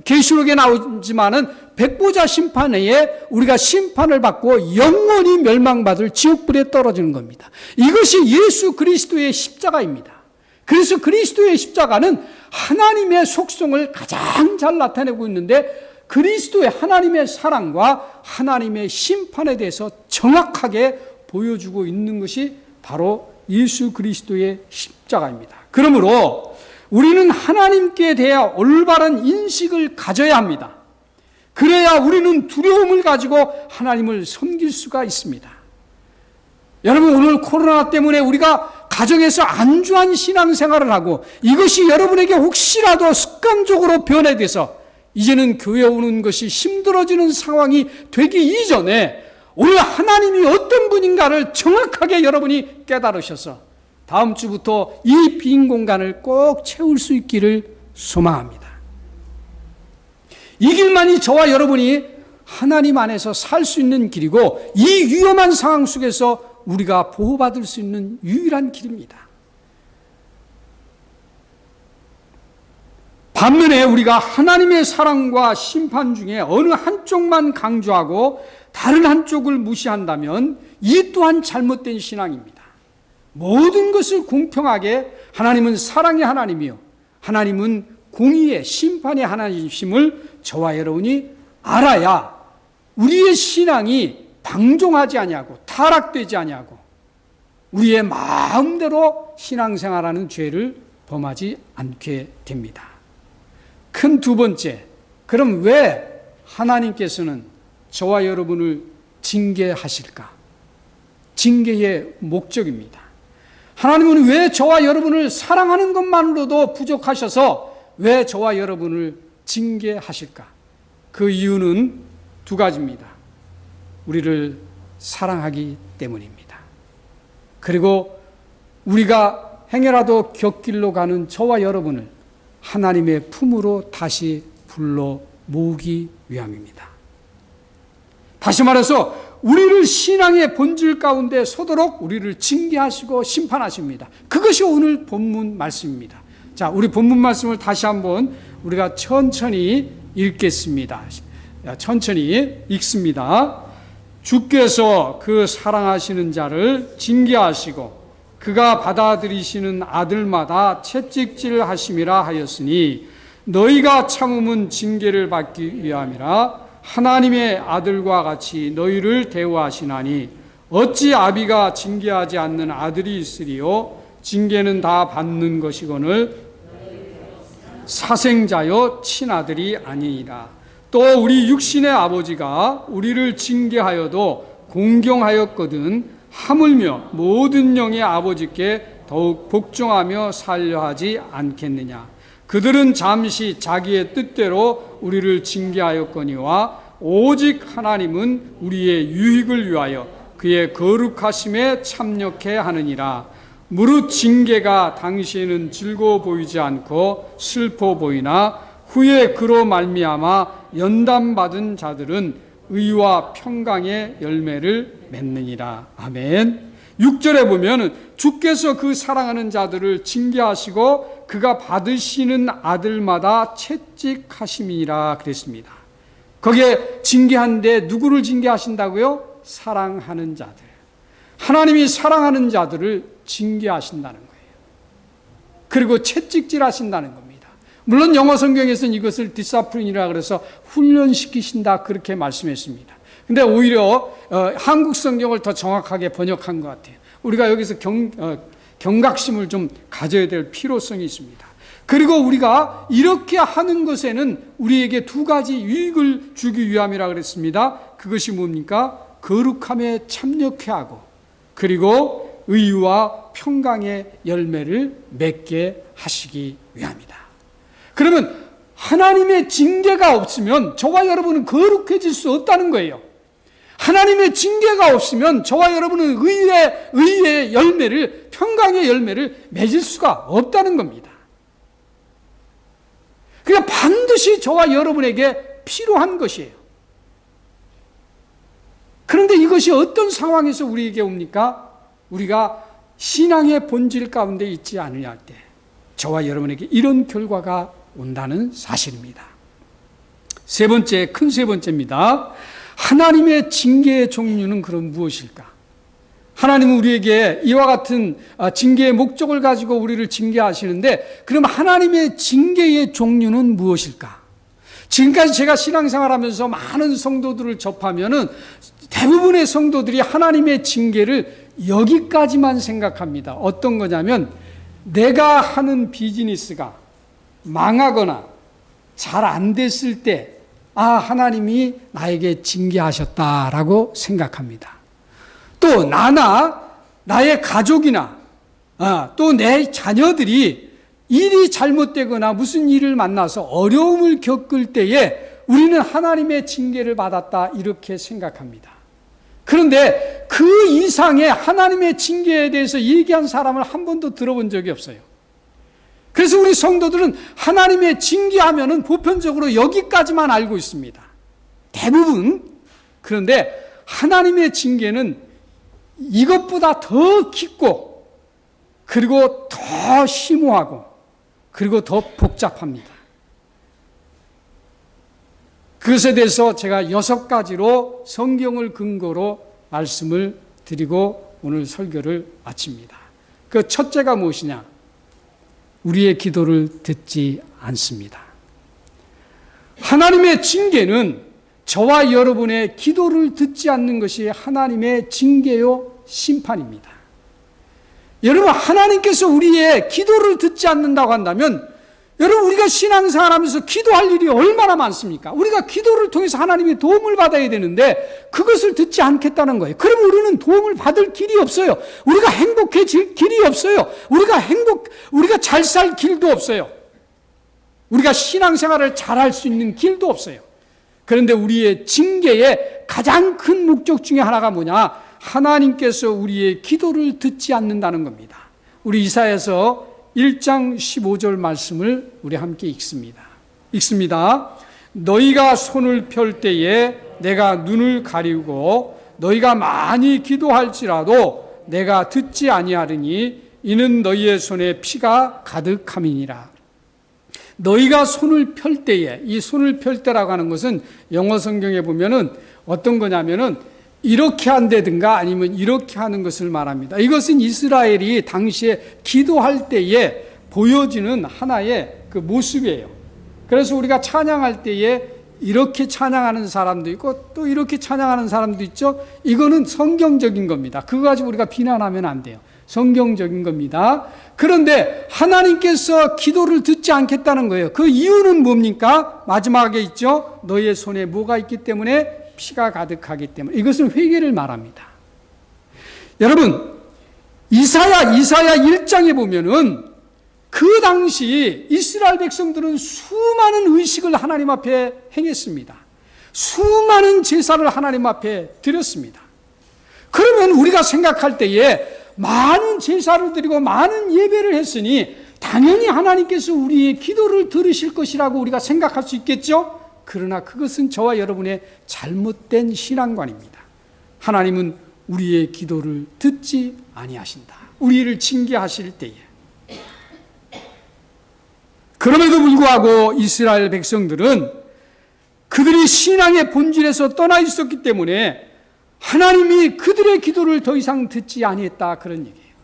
S3: 계시록에 나오지만은 백보자 심판회에 우리가 심판을 받고 영원히 멸망받을 지옥불에 떨어지는 겁니다. 이것이 예수 그리스도의 십자가입니다. 그래서 그리스도의 십자가는 하나님의 속성을 가장 잘 나타내고 있는데 그리스도의 하나님의 사랑과 하나님의 심판에 대해서 정확하게 보여주고 있는 것이 바로 예수 그리스도의 십자가입니다. 그러므로 우리는 하나님께 대해 올바른 인식을 가져야 합니다. 그래야 우리는 두려움을 가지고 하나님을 섬길 수가 있습니다. 여러분, 오늘 코로나 때문에 우리가 가정에서 안주한 신앙생활을 하고 이것이 여러분에게 혹시라도 습관적으로 변해돼서 이제는 교회 오는 것이 힘들어지는 상황이 되기 이전에 오늘 하나님이 어떤 분인가를 정확하게 여러분이 깨달으셔서 다음 주부터 이 빈 공간을 꼭 채울 수 있기를 소망합니다. 이 길만이 저와 여러분이 하나님 안에서 살 수 있는 길이고 이 위험한 상황 속에서 우리가 보호받을 수 있는 유일한 길입니다. 반면에 우리가 하나님의 사랑과 심판 중에 어느 한쪽만 강조하고 다른 한쪽을 무시한다면 이 또한 잘못된 신앙입니다. 모든 것을 공평하게 하나님은 사랑의 하나님이요 하나님은 공의의 심판의 하나님이심을 저와 여러분이 알아야 우리의 신앙이 방종하지 아니하고 타락되지 아니하고 우리의 마음대로 신앙생활하는 죄를 범하지 않게 됩니다. 큰 두 번째, 그럼 왜 하나님께서는 저와 여러분을 징계하실까? 징계의 목적입니다. 하나님은 왜 저와 여러분을 사랑하는 것만으로도 부족하셔서 왜 저와 여러분을 징계하실까? 그 이유는 두 가지입니다. 우리를 사랑하기 때문입니다. 그리고 우리가 행여라도 곁길로 가는 저와 여러분을 하나님의 품으로 다시 불러 모으기 위함입니다. 다시 말해서 우리를 신앙의 본질 가운데 서도록 우리를 징계하시고 심판하십니다. 그것이 오늘 본문 말씀입니다. 자, 우리 본문 말씀을 다시 한번 우리가 천천히 읽겠습니다. 천천히 읽습니다. 주께서 그 사랑하시는 자를 징계하시고 그가 받아들이시는 아들마다 채찍질 하심이라 하였으니 너희가 참음은 징계를 받기 위함이라 하나님의 아들과 같이 너희를 대우하시나니 어찌 아비가 징계하지 않는 아들이 있으리요 징계는 다 받는 것이거늘 사생자여 친아들이 아니니라. 또 우리 육신의 아버지가 우리를 징계하여도 공경하였거든 하물며 모든 영의 아버지께 더욱 복종하며 살려 하지 않겠느냐. 그들은 잠시 자기의 뜻대로 우리를 징계하였거니와 오직 하나님은 우리의 유익을 위하여 그의 거룩하심에 참여케 하느니라. 무릇 징계가 당시에는 즐거워 보이지 않고 슬퍼 보이나 후에 그로 말미암아 연단받은 자들은 의와 평강의 열매를 맺느니라. 아멘. 6절에 보면 주께서 그 사랑하는 자들을 징계하시고 그가 받으시는 아들마다 채찍하심이라 그랬습니다. 거기에 징계한데 누구를 징계하신다고요? 사랑하는 자들. 하나님이 사랑하는 자들을 징계하신다는 거예요. 그리고 채찍질하신다는 겁니다. 물론 영어 성경에서는 이것을 디사플린이라 그래서 훈련시키신다 그렇게 말씀했습니다. 근데 오히려 한국 성경을 더 정확하게 번역한 것 같아요. 우리가 여기서 경각심을 좀 가져야 될 필요성이 있습니다. 그리고 우리가 이렇게 하는 것에는 우리에게 두 가지 유익을 주기 위함이라 그랬습니다. 그것이 뭡니까? 거룩함에 참여케 하고 그리고 의와 평강의 열매를 맺게 하시기 위함이다. 그러면 하나님의 징계가 없으면 저와 여러분은 거룩해질 수 없다는 거예요. 하나님의 징계가 없으면 저와 여러분은 의의 열매를, 평강의 열매를 맺을 수가 없다는 겁니다. 그러니까 반드시 저와 여러분에게 필요한 것이에요. 그런데 이것이 어떤 상황에서 우리에게 옵니까? 우리가 신앙의 본질 가운데 있지 않으려 할 때 저와 여러분에게 이런 결과가 온다는 사실입니다. 세 번째, 큰 세 번째입니다. 하나님의 징계의 종류는 그럼 무엇일까? 하나님은 우리에게 이와 같은 징계의 목적을 가지고 우리를 징계하시는데 그럼 하나님의 징계의 종류는 무엇일까? 지금까지 제가 신앙생활하면서 많은 성도들을 접하면은 대부분의 성도들이 하나님의 징계를 여기까지만 생각합니다. 어떤 거냐면 내가 하는 비즈니스가 망하거나 잘 안 됐을 때 하나님이 나에게 징계하셨다라고 생각합니다. 또 나나 나의 가족이나 또 내 자녀들이 일이 잘못되거나 무슨 일을 만나서 어려움을 겪을 때에 우리는 하나님의 징계를 받았다 이렇게 생각합니다. 그런데 그 이상의 하나님의 징계에 대해서 얘기한 사람을 한 번도 들어본 적이 없어요. 그래서 우리 성도들은 하나님의 징계하면은 보편적으로 여기까지만 알고 있습니다. 대부분. 그런데 하나님의 징계는 이것보다 더 깊고 그리고 더 심오하고 그리고 더 복잡합니다. 그것에 대해서 제가 6가지로 성경을 근거로 말씀을 드리고 오늘 설교를 마칩니다. 그 첫째가 무엇이냐? 우리의 기도를 듣지 않습니다. 하나님의 징계는 저와 여러분의 기도를 듣지 않는 것이 하나님의 징계요 심판입니다. 여러분, 하나님께서 우리의 기도를 듣지 않는다고 한다면, 여러분, 우리가 신앙생활 하면서 기도할 일이 얼마나 많습니까? 우리가 기도를 통해서 하나님의 도움을 받아야 되는데 그것을 듣지 않겠다는 거예요. 그러면 우리는 도움을 받을 길이 없어요. 우리가 행복해질 길이 없어요. 우리가 잘 살 길도 없어요. 우리가 신앙생활을 잘할 수 있는 길도 없어요. 그런데 우리의 징계의 가장 큰 목적 중에 하나가 뭐냐? 하나님께서 우리의 기도를 듣지 않는다는 겁니다. 우리 이사야서 1장 15절 말씀을 우리 함께 읽습니다. 너희가 손을 펼 때에 내가 눈을 가리우고 너희가 많이 기도할지라도 내가 듣지 아니하리니 이는 너희의 손에 피가 가득함이니라. 너희가 손을 펼 때에, 이 손을 펼 때라고 하는 것은 영어 성경에 보면은 어떤 거냐면은 이렇게 한다든가 아니면 이렇게 하는 것을 말합니다. 이것은 이스라엘이 당시에 기도할 때에 보여지는 하나의 그 모습이에요. 그래서 우리가 찬양할 때에 이렇게 찬양하는 사람도 있고 또 이렇게 찬양하는 사람도 있죠. 이거는 성경적인 겁니다. 그거 가지고 우리가 비난하면 안 돼요. 성경적인 겁니다. 그런데 하나님께서 기도를 듣지 않겠다는 거예요. 그 이유는 뭡니까? 마지막에 있죠. 너의 손에 뭐가 있기 때문에? 피가 가득하기 때문에. 이것은 회개를 말합니다. 여러분, 이사야 1장에 보면은 그 당시 이스라엘 백성들은 수많은 의식을 하나님 앞에 행했습니다. 수많은 제사를 하나님 앞에 드렸습니다. 그러면 우리가 생각할 때에 많은 제사를 드리고 많은 예배를 했으니 당연히 하나님께서 우리의 기도를 들으실 것이라고 우리가 생각할 수 있겠죠? 그러나 그것은 저와 여러분의 잘못된 신앙관입니다. 하나님은 우리의 기도를 듣지 아니하신다. 우리를 징계하실 때에. 그럼에도 불구하고 이스라엘 백성들은 그들이 신앙의 본질에서 떠나 있었기 때문에 하나님이 그들의 기도를 더 이상 듣지 아니했다, 그런 얘기예요.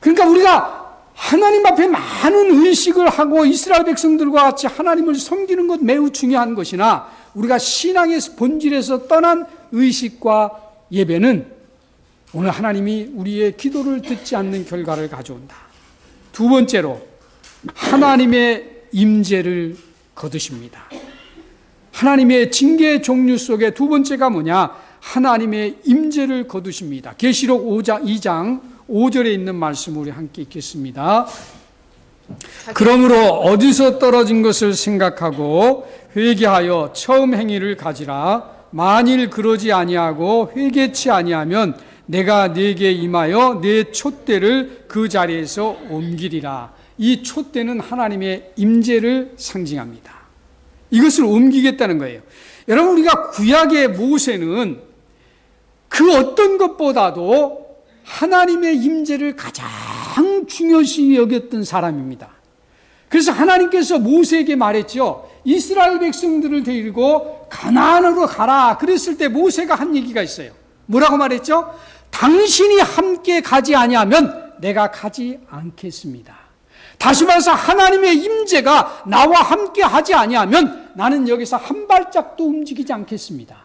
S3: 그러니까 우리가 하나님 앞에 많은 의식을 하고 이스라엘 백성들과 같이 하나님을 섬기는 것 매우 중요한 것이나 우리가 신앙의 본질에서 떠난 의식과 예배는 오늘 하나님이 우리의 기도를 듣지 않는 결과를 가져온다. 두 번째로 하나님의 임재를 거두십니다. 하나님의 징계의 종류 속에 두 번째가 뭐냐? 하나님의 임재를 거두십니다. 계시록 2장 5절에 있는 말씀 우리 함께 읽겠습니다. 그러므로 어디서 떨어진 것을 생각하고 회개하여 처음 행위를 가지라. 만일 그러지 아니하고 회개치 아니하면 내가 네게 임하여 네 촛대를 그 자리에서 옮기리라. 이 촛대는 하나님의 임재를 상징합니다. 이것을 옮기겠다는 거예요. 여러분, 우리가 구약의 모세는 그 어떤 것보다도 하나님의 임재를 가장 중요시 여겼던 사람입니다. 그래서 하나님께서 모세에게 말했죠. 이스라엘 백성들을 데리고 가나안으로 가라. 그랬을 때 모세가 한 얘기가 있어요. 뭐라고 말했죠? 당신이 함께 가지 아니하면 내가 가지 않겠습니다. 다시 말해서 하나님의 임재가 나와 함께 하지 아니하면 나는 여기서 한 발짝도 움직이지 않겠습니다.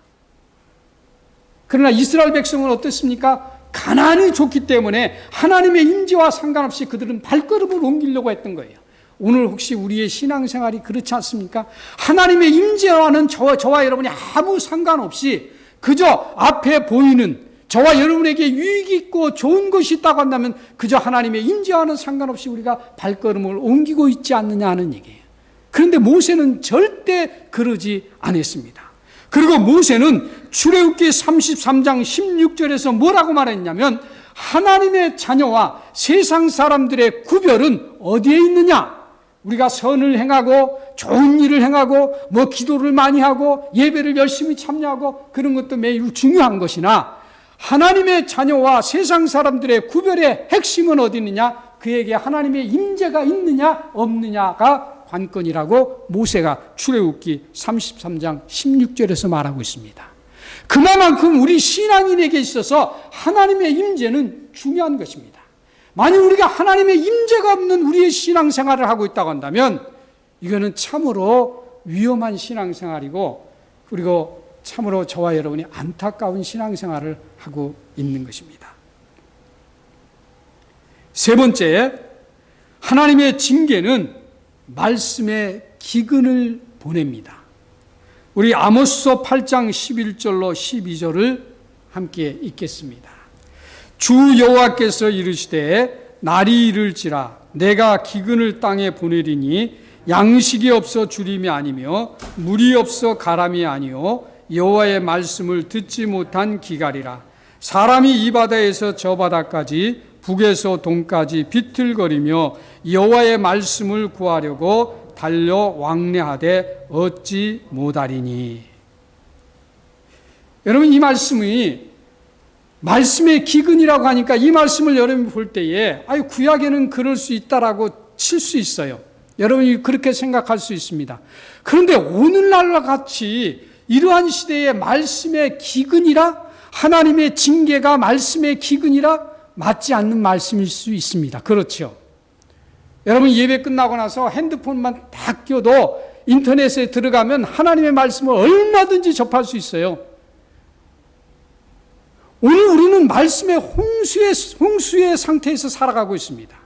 S3: 그러나 이스라엘 백성은 어떻습니까? 가나안이 좋기 때문에 하나님의 임재와 상관없이 그들은 발걸음을 옮기려고 했던 거예요. 오늘 혹시 우리의 신앙생활이 그렇지 않습니까? 하나님의 임재와는 저와 여러분이 아무 상관없이 그저 앞에 보이는 저와 여러분에게 유익이 있고 좋은 것이 있다고 한다면 그저 하나님의 임재와는 상관없이 우리가 발걸음을 옮기고 있지 않느냐 하는 얘기예요. 그런데 모세는 절대 그러지 않았습니다. 그리고 모세는 출애굽기 33장 16절에서 뭐라고 말했냐면 하나님의 자녀와 세상 사람들의 구별은 어디에 있느냐? 우리가 선을 행하고 좋은 일을 행하고 뭐 기도를 많이 하고 예배를 열심히 참여하고 그런 것도 매우 중요한 것이나 하나님의 자녀와 세상 사람들의 구별의 핵심은 어디 있느냐? 그에게 하나님의 임재가 있느냐 없느냐가 관건이라고 모세가 출애굽기 33장 16절에서 말하고 있습니다. 그만큼 우리 신앙인에게 있어서 하나님의 임재는 중요한 것입니다. 만약 우리가 하나님의 임재가 없는 우리의 신앙생활을 하고 있다고 한다면 이거는 참으로 위험한 신앙생활이고 그리고 참으로 저와 여러분이 안타까운 신앙생활을 하고 있는 것입니다. 세 번째, 하나님의 징계는 말씀의 기근을 보냅니다. 우리 아모스서 8장 11절로 12절을 함께 읽겠습니다. 주 여호와께서 이르시되 날이 이를지라 내가 기근을 땅에 보내리니 양식이 없어 주림이 아니며 물이 없어 가람이 아니요 여호와의 말씀을 듣지 못한 기갈이라. 사람이 이 바다에서 저 바다까지 북에서 동까지 비틀거리며 여호와의 말씀을 구하려고 달려 왕래하되 얻지 못하리니. 여러분, 이 말씀이 말씀의 기근이라고 하니까 이 말씀을 여러분이 볼 때에 구약에는 그럴 수 있다라고 칠 수 있어요. 여러분이 그렇게 생각할 수 있습니다. 그런데 오늘날과 같이 이러한 시대에 말씀의 기근이라, 하나님의 징계가 말씀의 기근이라 맞지 않는 말씀일 수 있습니다. 그렇죠. 여러분, 예배 끝나고 나서 핸드폰만 딱 껴도 인터넷에 들어가면 하나님의 말씀을 얼마든지 접할 수 있어요. 오늘 우리는 말씀의 홍수의 상태에서 살아가고 있습니다.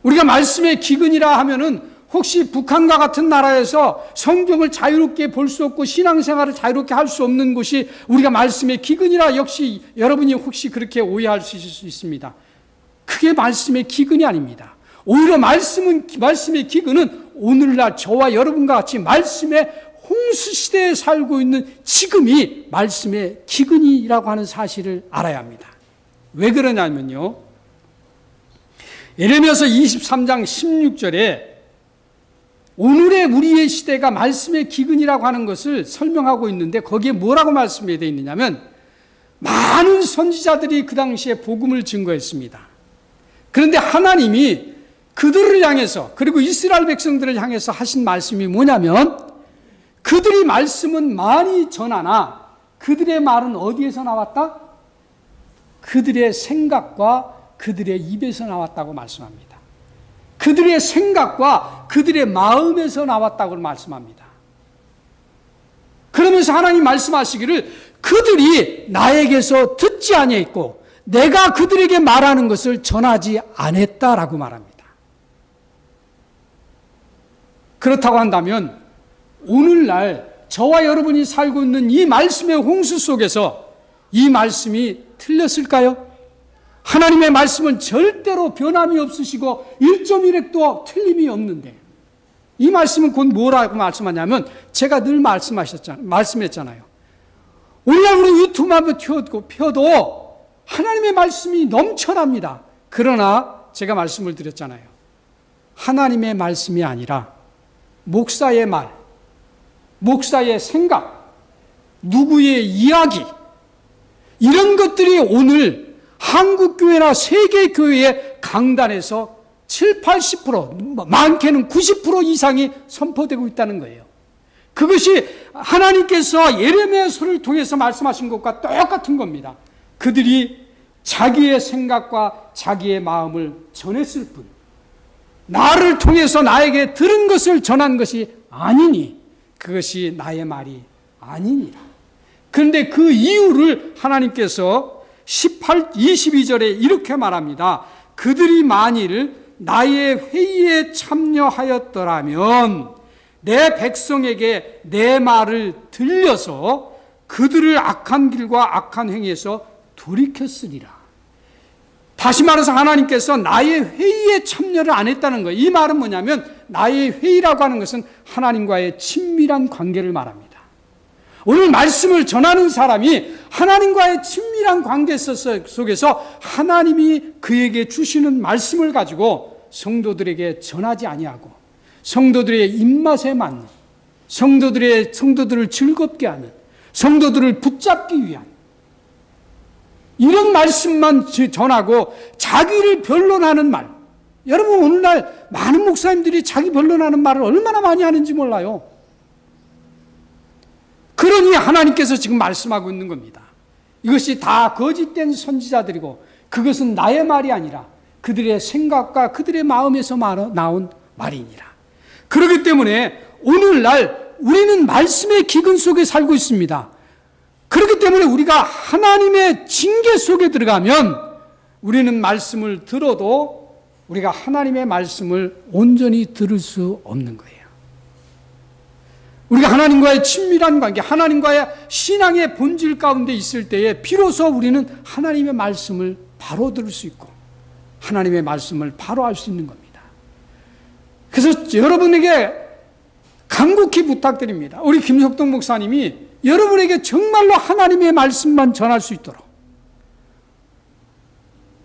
S3: 우리가 말씀의 기근이라 하면은 혹시 북한과 같은 나라에서 성경을 자유롭게 볼 수 없고 신앙생활을 자유롭게 할 수 없는 곳이 우리가 말씀의 기근이라, 역시 여러분이 혹시 그렇게 오해할 수 있습니다. 그게 말씀의 기근이 아닙니다. 오히려 말씀의 기근은 오늘날 저와 여러분과 같이 말씀의 홍수 시대에 살고 있는 지금이 말씀의 기근이라고 하는 사실을 알아야 합니다. 왜 그러냐면요, 예레미야서 23장 16절에 오늘의 우리의 시대가 말씀의 기근이라고 하는 것을 설명하고 있는데, 거기에 뭐라고 말씀이 되어 있느냐면, 많은 선지자들이 그 당시에 복음을 증거했습니다. 그런데 하나님이 그들을 향해서, 그리고 이스라엘 백성들을 향해서 하신 말씀이 뭐냐면, 그들이 말씀은 많이 전하나 그들의 말은 어디에서 나왔다? 그들의 생각과 그들의 입에서 나왔다고 말씀합니다. 그들의 생각과 그들의 마음에서 나왔다고 말씀합니다. 그러면서 하나님 말씀하시기를 그들이 나에게서 듣지 아니했고 내가 그들에게 말하는 것을 전하지 않았다라고 말합니다. 그렇다고 한다면 오늘날 저와 여러분이 살고 있는 이 말씀의 홍수 속에서 이 말씀이 틀렸을까요? 하나님의 말씀은 절대로 변함이 없으시고 1.1핵도 틀림이 없는데, 이 말씀은 곧 뭐라고 말씀하냐면, 제가 늘 말씀했잖아요. 오늘날 우리 유튜브만 펴도 하나님의 말씀이 넘쳐납니다. 그러나 제가 말씀을 드렸잖아요. 하나님의 말씀이 아니라 목사의 말, 목사의 생각, 누구의 이야기, 이런 것들이 오늘 한국교회나 세계교회의 강단에서 7, 80%, 많게는 90% 이상이 선포되고 있다는 거예요. 그것이 하나님께서 예레미야서를 통해서 말씀하신 것과 똑같은 겁니다. 그들이 자기의 생각과 자기의 마음을 전했을 뿐, 나를 통해서 나에게 들은 것을 전한 것이 아니니 그것이 나의 말이 아니니라. 그런데 그 이유를 하나님께서 22절에 이렇게 말합니다. 그들이 만일 나의 회의에 참여하였더라면 내 백성에게 내 말을 들려서 그들을 악한 길과 악한 행위에서 돌이켰으리라. 다시 말해서 하나님께서 나의 회의에 참여를 안 했다는 거예요. 이 말은 뭐냐면, 나의 회의라고 하는 것은 하나님과의 친밀한 관계를 말합니다. 오늘 말씀을 전하는 사람이 하나님과의 친밀한 관계 속에서 하나님이 그에게 주시는 말씀을 가지고 성도들에게 전하지 아니하고 성도들의 입맛에 맞는, 성도들을 즐겁게 하는, 성도들을 붙잡기 위한 이런 말씀만 전하고 자기를 변론하는 말. 여러분, 오늘날 많은 목사님들이 자기 변론하는 말을 얼마나 많이 하는지 몰라요. 그러니 하나님께서 지금 말씀하고 있는 겁니다. 이것이 다 거짓된 선지자들이고 그것은 나의 말이 아니라 그들의 생각과 그들의 마음에서 나온 말이니라. 그렇기 때문에 오늘날 우리는 말씀의 기근 속에 살고 있습니다. 그렇기 때문에 우리가 하나님의 징계 속에 들어가면 우리는 말씀을 들어도 우리가 하나님의 말씀을 온전히 들을 수 없는 거예요. 우리가 하나님과의 친밀한 관계, 하나님과의 신앙의 본질 가운데 있을 때에 비로소 우리는 하나님의 말씀을 바로 들을 수 있고 하나님의 말씀을 바로 알 수 있는 겁니다. 그래서 여러분에게 간곡히 부탁드립니다. 우리 김석동 목사님이 여러분에게 정말로 하나님의 말씀만 전할 수 있도록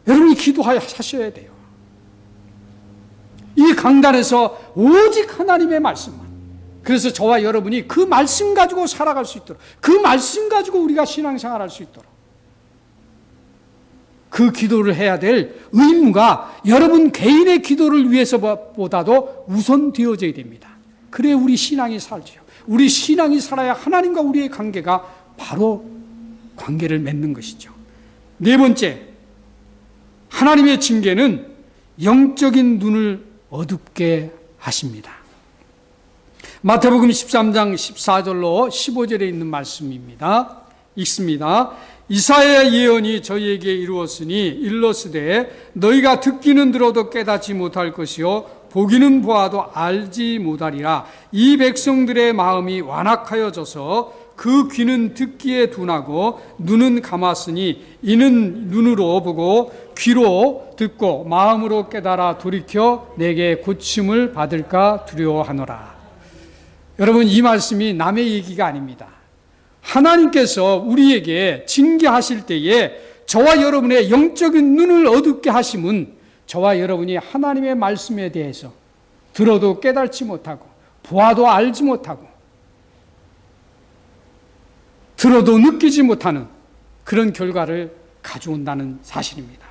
S3: 여러분이 기도하셔야 돼요. 이 강단에서 오직 하나님의 말씀만. 그래서 저와 여러분이 그 말씀 가지고 살아갈 수 있도록, 그 말씀 가지고 우리가 신앙생활할 수 있도록 그 기도를 해야 될 의무가 여러분 개인의 기도를 위해서보다도 우선 되어져야 됩니다. 그래야 우리 신앙이 살죠. 우리 신앙이 살아야 하나님과 우리의 관계가 바로 관계를 맺는 것이죠. 네 번째, 하나님의 징계는 영적인 눈을 어둡게 하십니다. 마태복음 13장 14절로 15절에 있는 말씀입니다. 읽습니다. 이사야의 예언이 저희에게 이루었으니 일러스되 너희가 듣기는 들어도 깨닫지 못할 것이요 보기는 보아도 알지 못하리라. 이 백성들의 마음이 완악하여져서 그 귀는 듣기에 둔하고 눈은 감았으니 이는 눈으로 보고 귀로 듣고 마음으로 깨달아 돌이켜 내게 고침을 받을까 두려워하노라. 여러분, 이 말씀이 남의 얘기가 아닙니다. 하나님께서 우리에게 징계하실 때에 저와 여러분의 영적인 눈을 어둡게 하심은 저와 여러분이 하나님의 말씀에 대해서 들어도 깨달지 못하고 보아도 알지 못하고 들어도 느끼지 못하는 그런 결과를 가져온다는 사실입니다.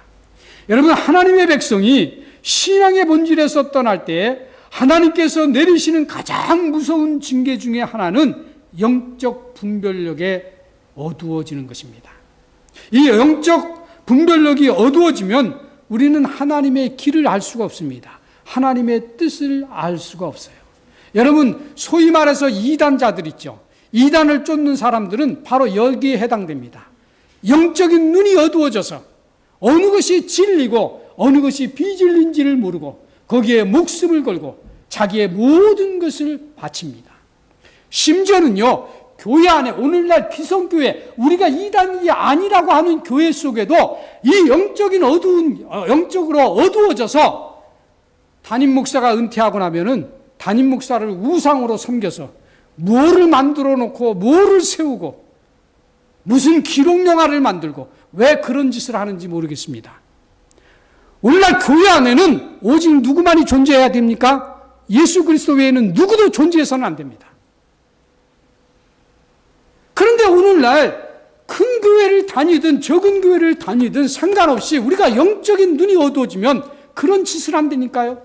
S3: 여러분, 하나님의 백성이 신앙의 본질에서 떠날 때 하나님께서 내리시는 가장 무서운 징계 중에 하나는 영적 분별력에 어두워지는 것입니다. 이 영적 분별력이 어두워지면 우리는 하나님의 길을 알 수가 없습니다. 하나님의 뜻을 알 수가 없어요. 여러분, 소위 말해서 이단자들 있죠. 이단을 쫓는 사람들은 바로 여기에 해당됩니다. 영적인 눈이 어두워져서 어느 것이 진리고 어느 것이 비진리인지를 모르고 거기에 목숨을 걸고 자기의 모든 것을 바칩니다. 심지어는요, 교회 안에 오늘날 비성교회, 우리가 이단이 아니라고 하는 교회 속에도 이 영적으로 어두워져서 담임 목사가 은퇴하고 나면은 담임 목사를 우상으로 섬겨서 뭐를 만들어 놓고 뭐를 세우고 무슨 기록 영화를 만들고 왜 그런 짓을 하는지 모르겠습니다. 오늘날 교회 안에는 오직 누구만이 존재해야 됩니까? 예수 그리스도 외에는 누구도 존재해서는 안 됩니다. 그런데 오늘날 큰 교회를 다니든 적은 교회를 다니든 상관없이 우리가 영적인 눈이 어두워지면 그런 짓을 한다니까요.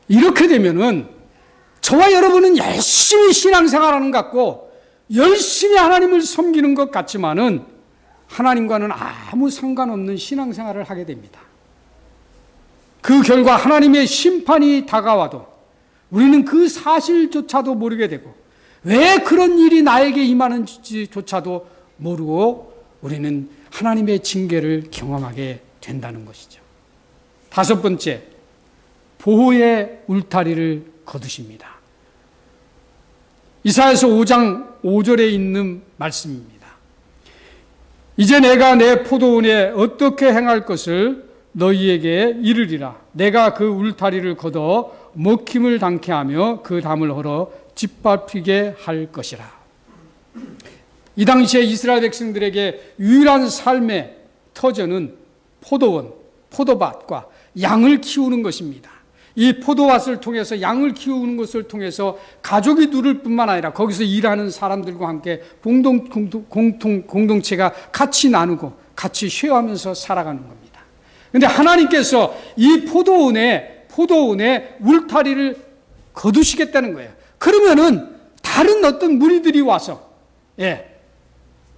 S3: 이렇게 되면은 저와 여러분은 열심히 신앙생활하는 것 같고 열심히 하나님을 섬기는 것 같지만은 하나님과는 아무 상관없는 신앙생활을 하게 됩니다. 그 결과 하나님의 심판이 다가와도 우리는 그 사실조차도 모르게 되고 왜 그런 일이 나에게 임하는지조차도 모르고 우리는 하나님의 징계를 경험하게 된다는 것이죠. 다섯 번째, 보호의 울타리를 거두십니다. 이사야서 5장 5절에 있는 말씀입니다. 이제 내가 내 포도원에 어떻게 행할 것을 너희에게 이르리라. 내가 그 울타리를 걷어 먹힘을 당케 하며 그 담을 헐어 짓밟히게 할 것이라. 이 당시에 이스라엘 백성들에게 유일한 삶의 터전은 포도원, 포도밭과 양을 키우는 것입니다. 이 포도밭을 통해서 양을 키우는 것을 통해서 가족이 누릴 뿐만 아니라 거기서 일하는 사람들과 함께 공동체가 같이 나누고 같이 쉐어하면서 살아가는 겁니다. 그런데 하나님께서 이 포도원에 울타리를 거두시겠다는 거예요. 그러면은 다른 어떤 무리들이 와서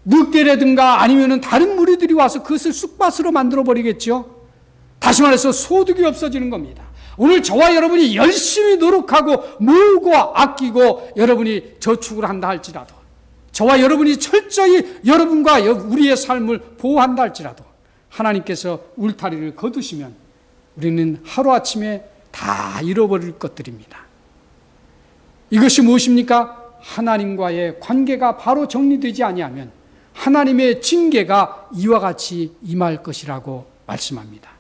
S3: 늑대라든가 아니면은 다른 무리들이 와서 그것을 쑥밭으로 만들어 버리겠죠. 다시 말해서 소득이 없어지는 겁니다. 오늘 저와 여러분이 열심히 노력하고 모으고 아끼고 여러분이 저축을 한다 할지라도 저와 여러분이 철저히 여러분과 우리의 삶을 보호한다 할지라도 하나님께서 울타리를 거두시면 우리는 하루아침에 다 잃어버릴 것들입니다. 이것이 무엇입니까? 하나님과의 관계가 바로 정리되지 아니하면 하나님의 징계가 이와 같이 임할 것이라고 말씀합니다.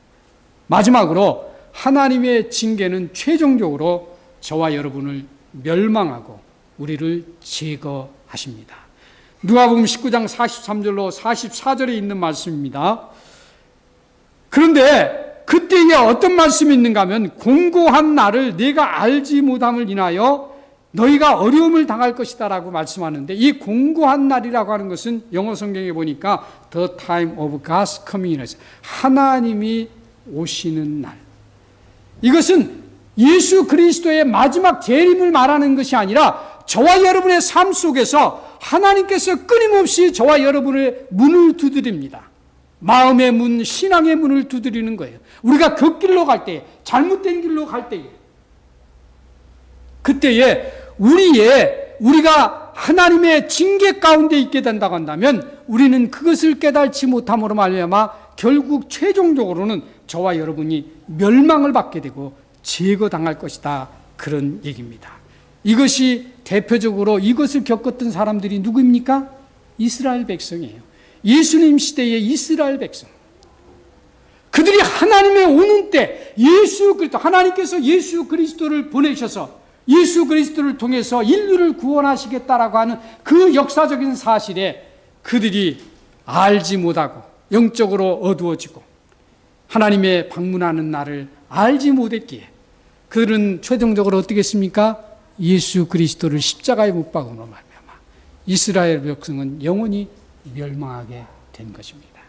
S3: 마지막으로 하나님의 징계는 최종적으로 저와 여러분을 멸망하고 우리를 제거하십니다. 누가복음 19장 43절로 44절에 있는 말씀입니다. 그런데 그때에 어떤 말씀이 있는가 하면 공고한 날을 내가 알지 못함을 인하여 너희가 어려움을 당할 것이다 라고 말씀하는데, 이 공고한 날이라고 하는 것은 영어 성경에 보니까 The time of God's coming, 하나님이 오시는 날. 이것은 예수 그리스도의 마지막 재림을 말하는 것이 아니라 저와 여러분의 삶 속에서 하나님께서 끊임없이 저와 여러분의 문을 두드립니다. 마음의 문, 신앙의 문을 두드리는 거예요. 우리가 그 길로 갈 때에, 잘못된 길로 갈 때에, 그때에 우리가 하나님의 징계 가운데 있게 된다고 한다면 우리는 그것을 깨달지 못함으로 말미암아 결국 최종적으로는 저와 여러분이 멸망을 받게 되고 제거당할 것이다, 그런 얘기입니다. 이것이 대표적으로 이것을 겪었던 사람들이 누구입니까? 이스라엘 백성이에요. 예수님 시대의 이스라엘 백성. 그들이 하나님의 오는 때 하나님께서 예수 그리스도를 보내셔서 예수 그리스도를 통해서 인류를 구원하시겠다라고 하는 그 역사적인 사실에 그들이 알지 못하고 영적으로 어두워지고 하나님의 방문하는 날을 알지 못했기에 그들은 최종적으로 어떻게 했습니까? 예수 그리스도를 십자가에 못 박음으로 말미암아 이스라엘 백성은 영원히 멸망하게 된 것입니다.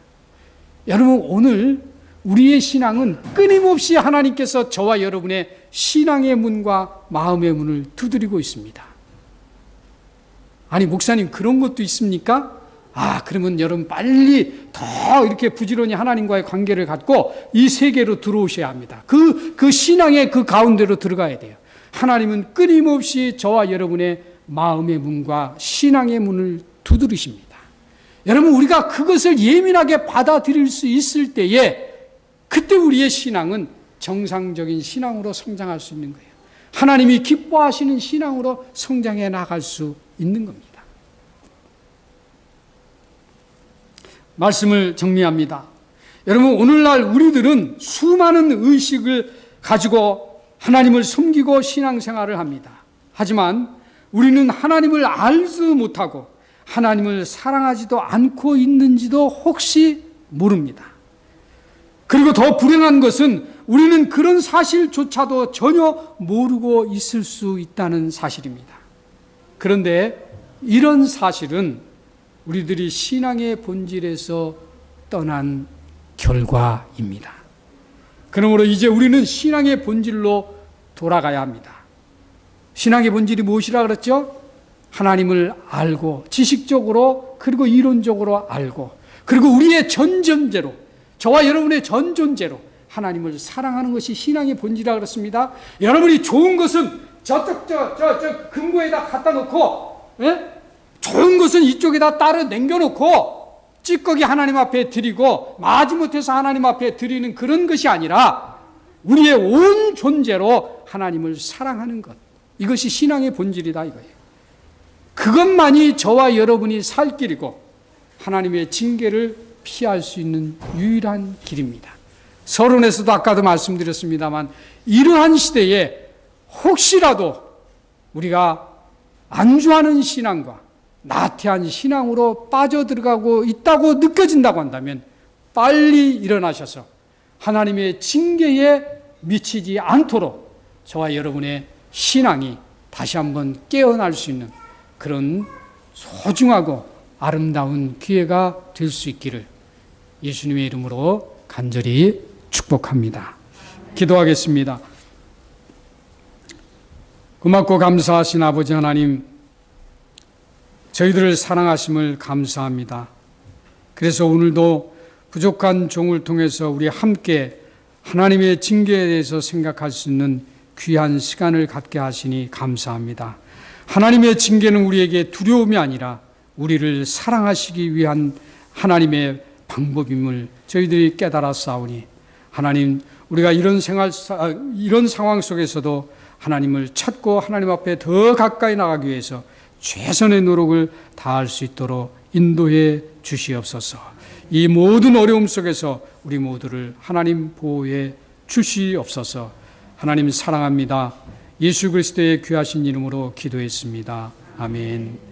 S3: 여러분, 오늘 우리의 신앙은 끊임없이 하나님께서 저와 여러분의 신앙의 문과 마음의 문을 두드리고 있습니다. 아니, 목사님 그런 것도 있습니까? 그러면 여러분 빨리 더 이렇게 부지런히 하나님과의 관계를 갖고 이 세계로 들어오셔야 합니다. 그 신앙의 그 가운데로 들어가야 돼요. 하나님은 끊임없이 저와 여러분의 마음의 문과 신앙의 문을 두드리십니다. 여러분, 우리가 그것을 예민하게 받아들일 수 있을 때에 그때 우리의 신앙은 정상적인 신앙으로 성장할 수 있는 거예요. 하나님이 기뻐하시는 신앙으로 성장해 나갈 수 있는 겁니다. 말씀을 정리합니다. 여러분, 오늘날 우리들은 수많은 의식을 가지고 하나님을 섬기고 신앙생활을 합니다. 하지만 우리는 하나님을 알지도 못하고 하나님을 사랑하지도 않고 있는지도 혹시 모릅니다. 그리고 더 불행한 것은 우리는 그런 사실조차도 전혀 모르고 있을 수 있다는 사실입니다. 그런데 이런 사실은 우리들이 신앙의 본질에서 떠난 결과입니다. 그러므로 이제 우리는 신앙의 본질로 돌아가야 합니다. 신앙의 본질이 무엇이라 그랬죠? 하나님을 알고 지식적으로 그리고 이론적으로 알고 그리고 우리의 전존재로, 저와 여러분의 전존재로 하나님을 사랑하는 것이 신앙의 본질이라 그랬습니다. 여러분이 좋은 것은 저쪽 금고에다 갖다 놓고, 좋은 것은 이쪽에다 따로 남겨놓고 찌꺼기 하나님 앞에 드리고 마지못해서 하나님 앞에 드리는 그런 것이 아니라 우리의 온 존재로 하나님을 사랑하는 것, 이것이 신앙의 본질이다 이거예요. 그것만이 저와 여러분이 살 길이고 하나님의 징계를 피할 수 있는 유일한 길입니다. 서론에서도 아까도 말씀드렸습니다만 이러한 시대에 혹시라도 우리가 안주하는 신앙과 나태한 신앙으로 빠져들어가고 있다고 느껴진다고 한다면 빨리 일어나셔서 하나님의 징계에 미치지 않도록 저와 여러분의 신앙이 다시 한번 깨어날 수 있는 그런 소중하고 아름다운 기회가 될 수 있기를 예수님의 이름으로 간절히 축복합니다. 기도하겠습니다. 고맙고 감사하신 아버지 하나님, 저희들을 사랑하심을 감사합니다. 그래서 오늘도 부족한 종을 통해서 우리 함께 하나님의 징계에 대해서 생각할 수 있는 귀한 시간을 갖게 하시니 감사합니다. 하나님의 징계는 우리에게 두려움이 아니라 우리를 사랑하시기 위한 하나님의 방법임을 저희들이 깨달았사오니 하나님, 우리가 이런 상황 속에서도 하나님을 찾고 하나님 앞에 더 가까이 나가기 위해서 최선의 노력을 다할 수 있도록 인도해 주시옵소서. 이 모든 어려움 속에서 우리 모두를 하나님 보호해 주시옵소서. 하나님 사랑합니다. 예수 그리스도의 귀하신 이름으로 기도했습니다. 아멘.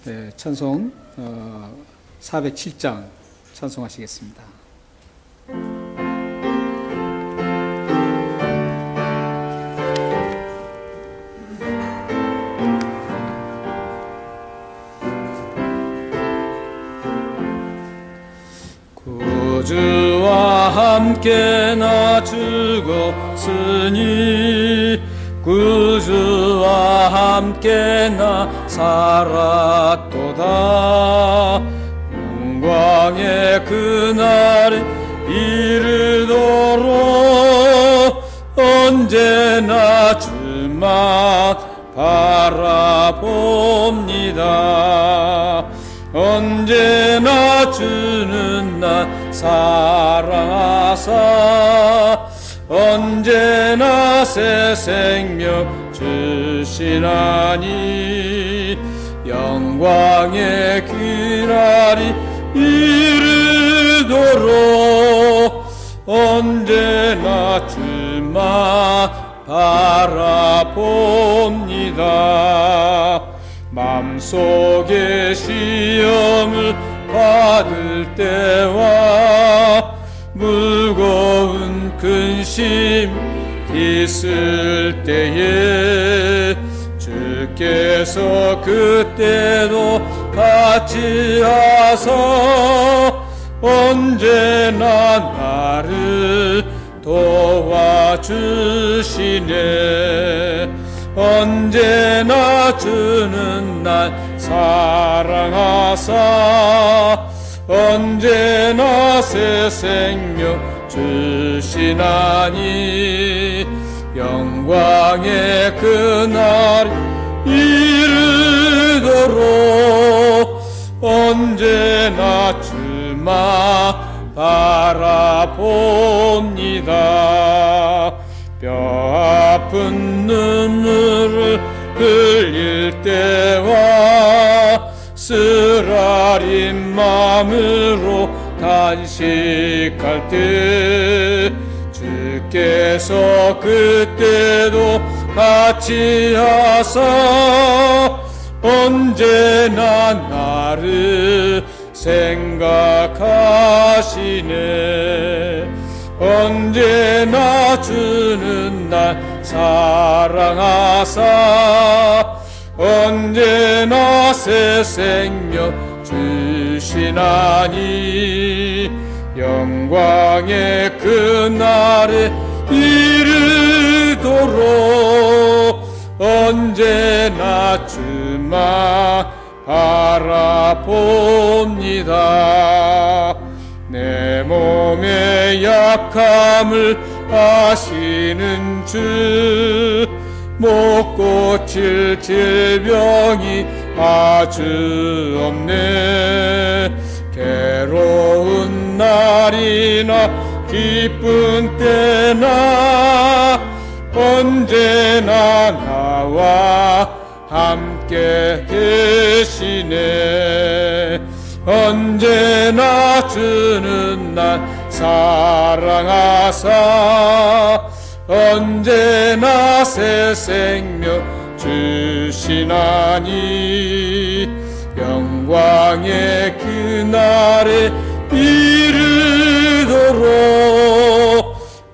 S1: 네, 찬송 407장 찬송하시겠습니다.
S4: 구주와 함께 나 죽었으니 구주와 함께 나 살았도다. 영광의 그날이 이르도록 언제나 주만 바라봅니다. 언제나 주는 날 사랑하사 언제나 새 생명 주시나니 영광의 그날이 이르도록 언제나 주만 바라봅니다. 맘속에 시험을 받을 때와 무거운 근심 있을 때에 주께서 그때도 같이 하사 언제나 나를 도와주시네. 언제나 주는 날 사랑하사 언제나 새 생명 주시나니 영광의 그날이 이르도록 언제나 주만 바라봅니다. 뼈아픈 눈물을 흘릴 때와 쓰라린 마음으로 단식할 때 주께서 그때도 같이 하사 언제나 나를 생각하시네. 언제나 주는 날 사랑하사 언제나 새 생명 주시나니 영광의 그날에 이르도록 언제나 주만 바라봅니다. 내 몸의 약함을 아시는 주 못 고칠 질병이 아주 없네. 괴로운 날이나 기쁜 때나 언제나 나와 함께 계시네. 언제나 주는 날 사랑하사 언제나 새 생명 주시나니 영광의 그날에 이르도록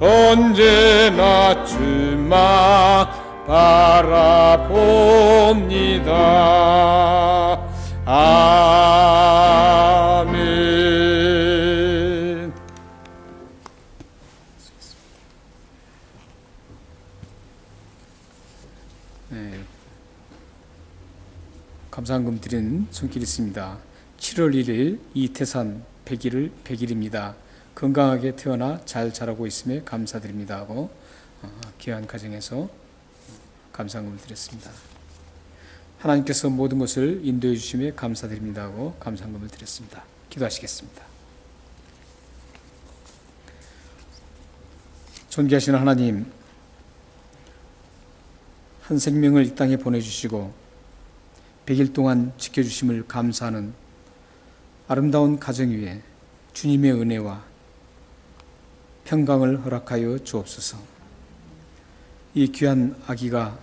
S4: 언제나 주만 바라봅니다. 아멘.
S1: 네, 감사한금 드리는 손길이 있습니다. 7월 1일 이태산 100일입니다. 건강하게 태어나 잘 자라고 있음에 감사드립니다 하고 귀한 가정에서 감사함을 드렸습니다. 하나님께서 모든 것을 인도해 주심에 감사드립니다 하고 감사함을 드렸습니다. 기도하시겠습니다. 존귀하신 하나님, 한 생명을 이 땅에 보내주시고 100일 동안 지켜주심을 감사하는 아름다운 가정 위에 주님의 은혜와 평강을 허락하여 주옵소서. 이 귀한 아기가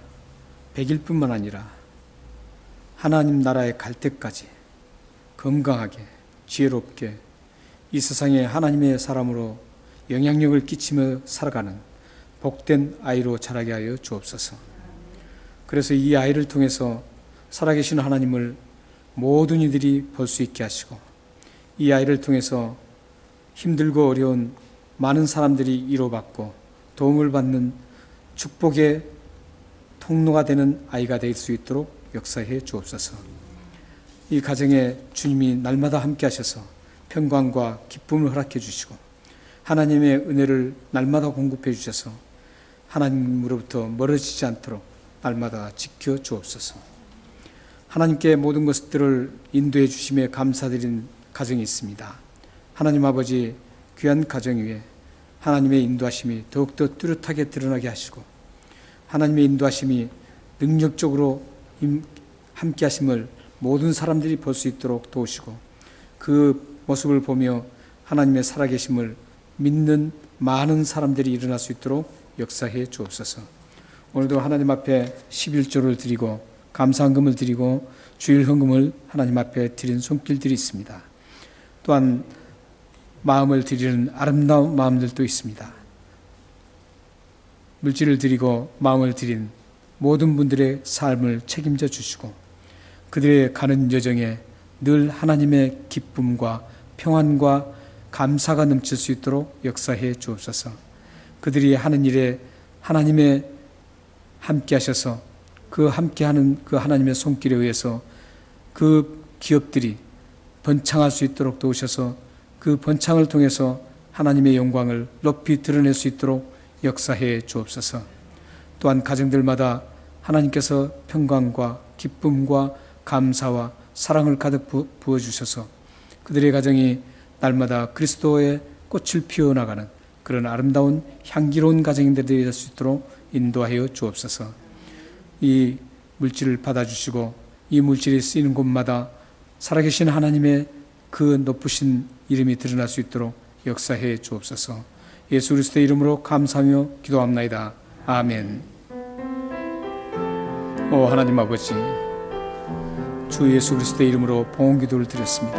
S1: 100일뿐만 아니라 하나님 나라에 갈 때까지 건강하게 지혜롭게 이 세상에 하나님의 사람으로 영향력을 끼치며 살아가는 복된 아이로 자라게 하여 주옵소서. 그래서 이 아이를 통해서 살아계신 하나님을 모든 이들이 볼 수 있게 하시고 이 아이를 통해서 힘들고 어려운 많은 사람들이 위로받고 도움을 받는 축복의 통로가 되는 아이가 될 수 있도록 역사해 주옵소서. 이 가정에 주님이 날마다 함께 하셔서 평강과 기쁨을 허락해 주시고 하나님의 은혜를 날마다 공급해 주셔서 하나님으로부터 멀어지지 않도록 날마다 지켜 주옵소서. 하나님께 모든 것들을 인도해 주심에 감사드리는 가정이 있습니다. 하나님 아버지, 귀한 가정 위에 하나님의 인도하심이 더욱더 뚜렷하게 드러나게 하시고 하나님의 인도하심이 능력적으로 함께 하심을 모든 사람들이 볼 수 있도록 도우시고 그 모습을 보며 하나님의 살아계심을 믿는 많은 사람들이 일어날 수 있도록 역사해 주옵소서. 오늘도 하나님 앞에 11조를 드리고 감사헌금을 드리고 주일 헌금을 하나님 앞에 드린 손길들이 있습니다. 또한 마음을 드리는 아름다운 마음들도 있습니다. 물질을 드리고 마음을 드린 모든 분들의 삶을 책임져 주시고 그들의 가는 여정에 늘 하나님의 기쁨과 평안과 감사가 넘칠 수 있도록 역사해 주옵소서. 그들이 하는 일에 하나님의 함께 하셔서 그 함께하는 그 하나님의 손길에 의해서 그 기업들이 번창할 수 있도록 도우셔서 그 번창을 통해서 하나님의 영광을 높이 드러낼 수 있도록 역사해 주옵소서. 또한 가정들마다 하나님께서 평강과 기쁨과 감사와 사랑을 가득 부어주셔서 그들의 가정이 날마다 그리스도의 꽃을 피워나가는 그런 아름다운 향기로운 가정들이 될 수 있도록 인도하여 주옵소서. 이 물질을 받아주시고 이 물질이 쓰이는 곳마다 살아계신 하나님의 그 높으신 이름이 드러날 수 있도록 역사해 주옵소서. 예수 그리스도의 이름으로 감사하며 기도합나이다. 아멘. 오 하나님 아버지, 주 예수 그리스도의 이름으로 봉헌 기도를 드렸습니다.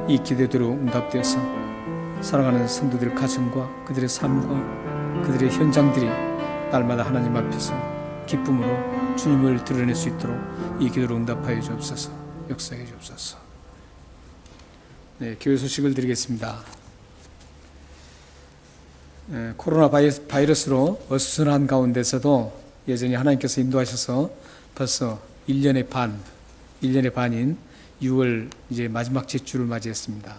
S1: 이 기도대로 응답되어서 사랑하는 성도들 가정과 그들의 삶과 그들의 현장들이 날마다 하나님 앞에서 기쁨으로 주님을 드러낼 수 있도록 이 기도로 응답하여 주옵소서. 역사해 주옵소서. 네, 교회 소식을 드리겠습니다. 코로나 바이러스로 어수선한 가운데서도 여전히 하나님께서 인도하셔서 벌써 1년의 반인 6월 이제 마지막 제주를 맞이했습니다.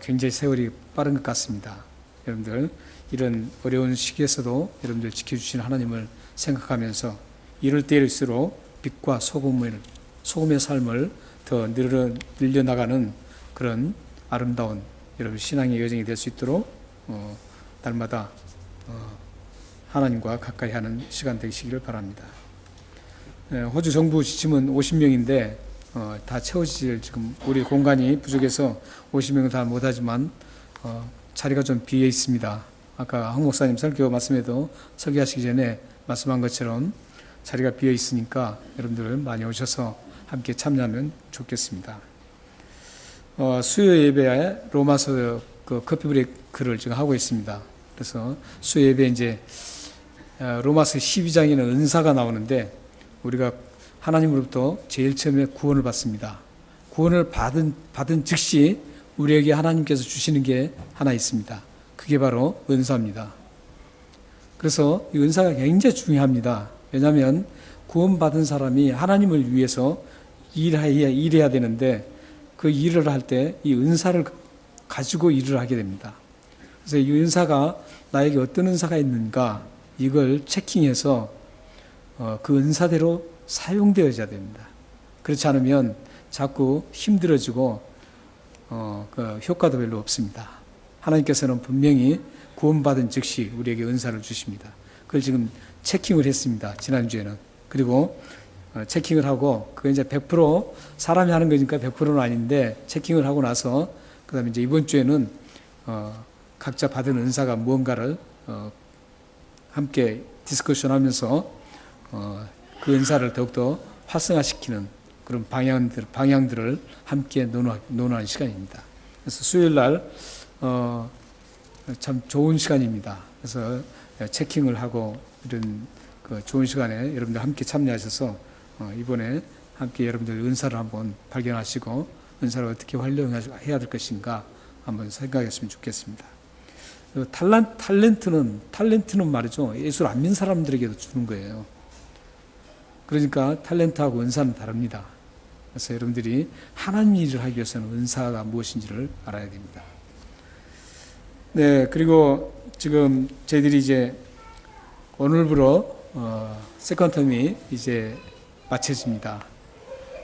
S1: 굉장히 세월이 빠른 것 같습니다. 여러분들 이런 어려운 시기에서도 여러분들 지켜주신 하나님을 생각하면서 이럴 때일수록 빛과 소금의 삶을 더 늘려나가는 그런 아름다운 여러분 신앙의 여정이 될 수 있도록 날마다 하나님과 가까이 하는 시간 되시기를 바랍니다. 호주 정부 지침은 50명인데 다 채워질 지금 우리 공간이 부족해서 50명은 다 못하지만 자리가 좀 비어 있습니다. 아까 황 목사님 설교 말씀에도 설교하시기 전에 말씀한 것처럼 자리가 비어 있으니까 여러분들 많이 오셔서 함께 참여하면 좋겠습니다. 수요 예배에 로마서 그 커피 브레이크를 지금 하고 있습니다. 그래서 수요 예배 이제 로마서 12장에는 은사가 나오는데 우리가 하나님으로부터 제일 처음에 구원을 받습니다. 구원을 받은 즉시 우리에게 하나님께서 주시는 게 하나 있습니다. 그게 바로 은사입니다. 그래서 이 은사가 굉장히 중요합니다. 왜냐하면 구원받은 사람이 하나님을 위해서 일해야 되는데 그 그 일을 할 때 이 은사를 가지고 일을 하게 됩니다. 그래서 이 은사가 나에게 어떤 은사가 있는가 이걸 체킹해서 그 은사대로 사용되어야 됩니다. 그렇지 않으면 자꾸 힘들어지고 그 효과도 별로 없습니다. 하나님께서는 분명히 구원받은 즉시 우리에게 은사를 주십니다. 그걸 지금 체킹을 했습니다. 지난주에는. 그리고 체킹을 하고 그게 이제 100% 사람이 하는 거니까 100%는 아닌데 체킹을 하고 나서 그다음에 이제 이번 주에는 각자 받은 은사가 무언가를 함께 디스커션하면서 그 은사를 더욱더 활성화시키는 그런 방향들을 함께 논하는 시간입니다. 그래서 수요일 날 참 좋은 시간입니다. 그래서 체킹을 하고 이런 그 좋은 시간에 여러분들 함께 참여하셔서 이번에 함께 여러분들 은사를 한번 발견하시고 은사를 어떻게 활용해야 될 것인가 한번 생각했으면 좋겠습니다. 탤런트는 말이죠. 예수를 안 믿는 사람들에게도 주는 거예요. 그러니까 탤런트하고 은사는 다릅니다. 그래서 여러분들이 하나님 일을 하기 위해서는 은사가 무엇인지를 알아야 됩니다. 네, 그리고 지금 저희들이 이제 오늘부로 세컨텀이 이제 마쳐집니다.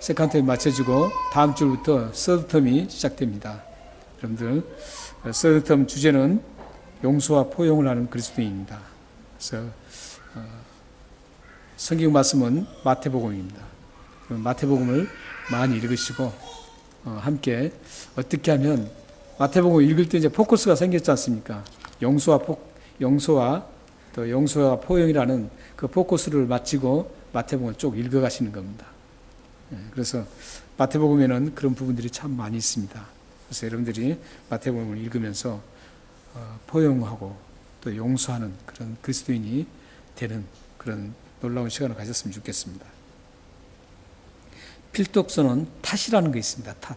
S1: 세컨텀이 마쳐지고 다음 주부터 서드텀이 시작됩니다. 여러분들 서드텀 주제는 용서와 포용을 하는 그리스도인입니다. 그래서 성경 말씀은 마태복음입니다. 마태복음을 많이 읽으시고 함께 어떻게 하면 마태복음 읽을 때 이제 포커스가 생겼지 않습니까? 용서와 또 용서와 포용이라는 그 포커스를 마치고 마태복음을 쭉 읽어가시는 겁니다. 그래서 마태복음에는 그런 부분들이 참 많이 있습니다. 그래서 여러분들이 마태복음을 읽으면서 포용하고 또 용서하는 그런 그리스도인이 되는 그런 놀라운 시간을 가졌으면 좋겠습니다. 필독서는 탓이라는 게 있습니다. 탓.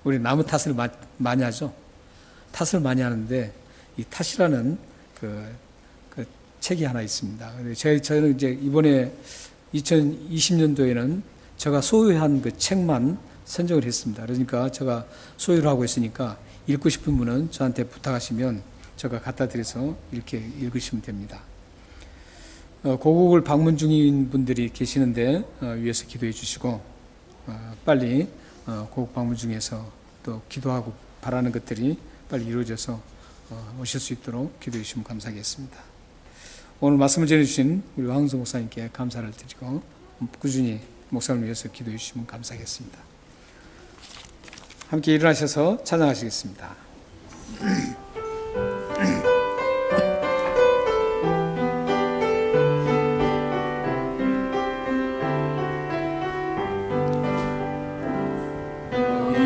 S1: 우리 나무 탓을 많이 하죠. 탓을 많이 하는데 이 탓이라는 그 책이 하나 있습니다. 저는 이제 이번에 2020년도에는 제가 소유한 그 책만 선정을 했습니다. 그러니까 제가 소유를 하고 있으니까 읽고 싶은 분은 저한테 부탁하시면 제가 갖다 드려서 이렇게 읽으시면 됩니다. 고국을 방문 중인 분들이 계시는데 위해서 기도해 주시고 빨리 고국 방문 중에서 또 기도하고 바라는 것들이 빨리 이루어져서 오실 수 있도록 기도해 주시면 감사하겠습니다. 오늘 말씀을 전해주신 우리 황성 목사님께 감사를 드리고 꾸준히 목사님을 위해서 기도해 주시면 감사하겠습니다. 함께 일어나셔서 찬양하시겠습니다.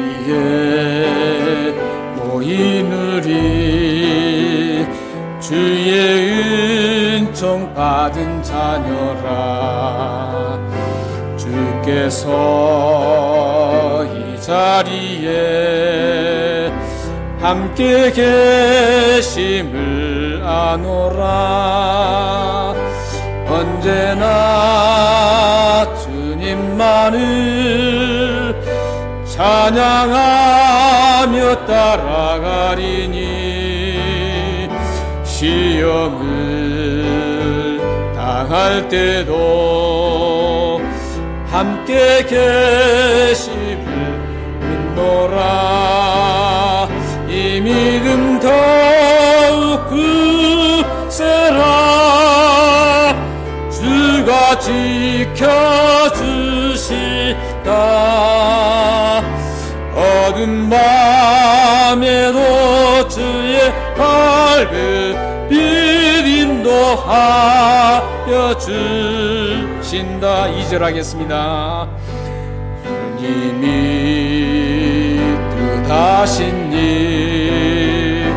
S4: 너희의 모이누리 주의 은총 받은 자녀라. 주께서 이 자리에 함께 계심을 아노라. 언제나 주님만을 찬양하며 따라가리니 시험을 당할 때도 함께 계심을 믿노라. 이 믿음 더욱 굳세라. 주가 지켜주시다. 어두운 밤에도 주의 밝은 빛 인도하여 주신다. 2절 하겠습니다. 주님이 뜻하신 일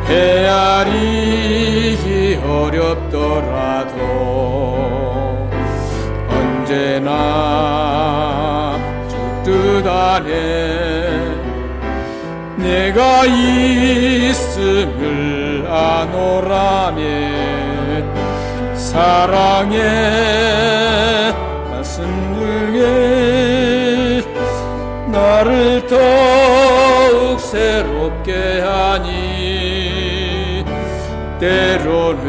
S4: 헤아리기 어렵더라도 언제나 주 뜻 안에 내가 있음을 아노라며 사랑의 말씀 중에 나를 더욱 새롭게 하니 때로는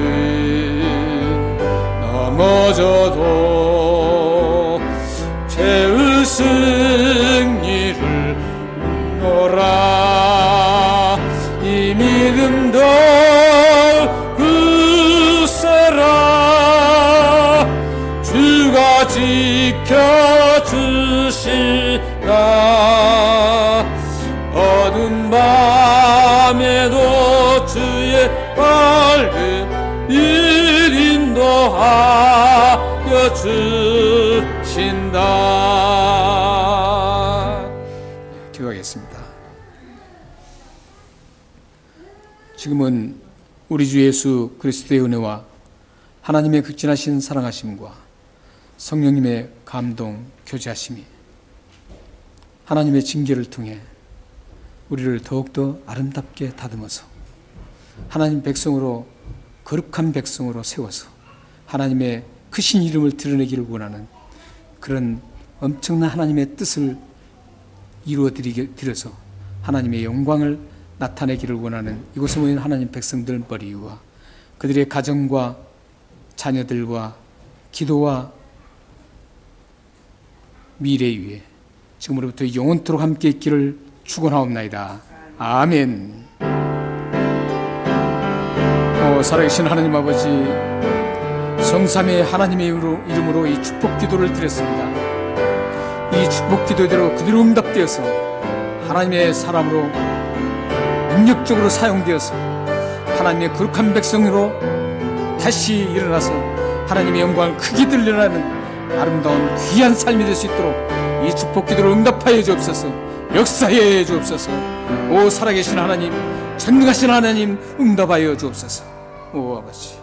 S4: 넘어져도 죄의 승리를 얻노라. 이 믿음 더욱 굳세라. 주가 지켜주시라. 어두운 밤에도 주의 밝은 일 인도하여 주신다.
S1: 기도하겠습니다. 지금은 우리 주 예수 그리스도의 은혜와 하나님의 극진하신 사랑하심과 성령님의 감동, 교제하심이 하나님의 징계를 통해 우리를 더욱더 아름답게 다듬어서 하나님 백성으로, 거룩한 백성으로 세워서 하나님의 크신 이름을 드러내기를 원하는 그런 엄청난 하나님의 뜻을 이루어드려서 하나님의 영광을 나타내기를 원하는 이곳에 모인 하나님 백성들 머리 위와 그들의 가정과 자녀들과 기도와 미래 위에 지금으로부터 영원토록 함께 있기를 축원하옵나이다. 아멘. 살아계신 하나님 아버지, 성삼위 하나님의 이름으로 이 축복 기도를 드렸습니다. 이 축복 기도대로 그대로 응답되어서 하나님의 사람으로 능력적으로 사용되어서 하나님의 거룩한 백성으로 다시 일어나서 하나님의 영광을 크게 들려나는 아름다운 귀한 삶이 될 수 있도록 이 축복 기도를 응답하여 주옵소서. 역사해 주옵소서. 오 살아계신 하나님, 전능하신 하나님, 응답하여 주옵소서. 오 아버지,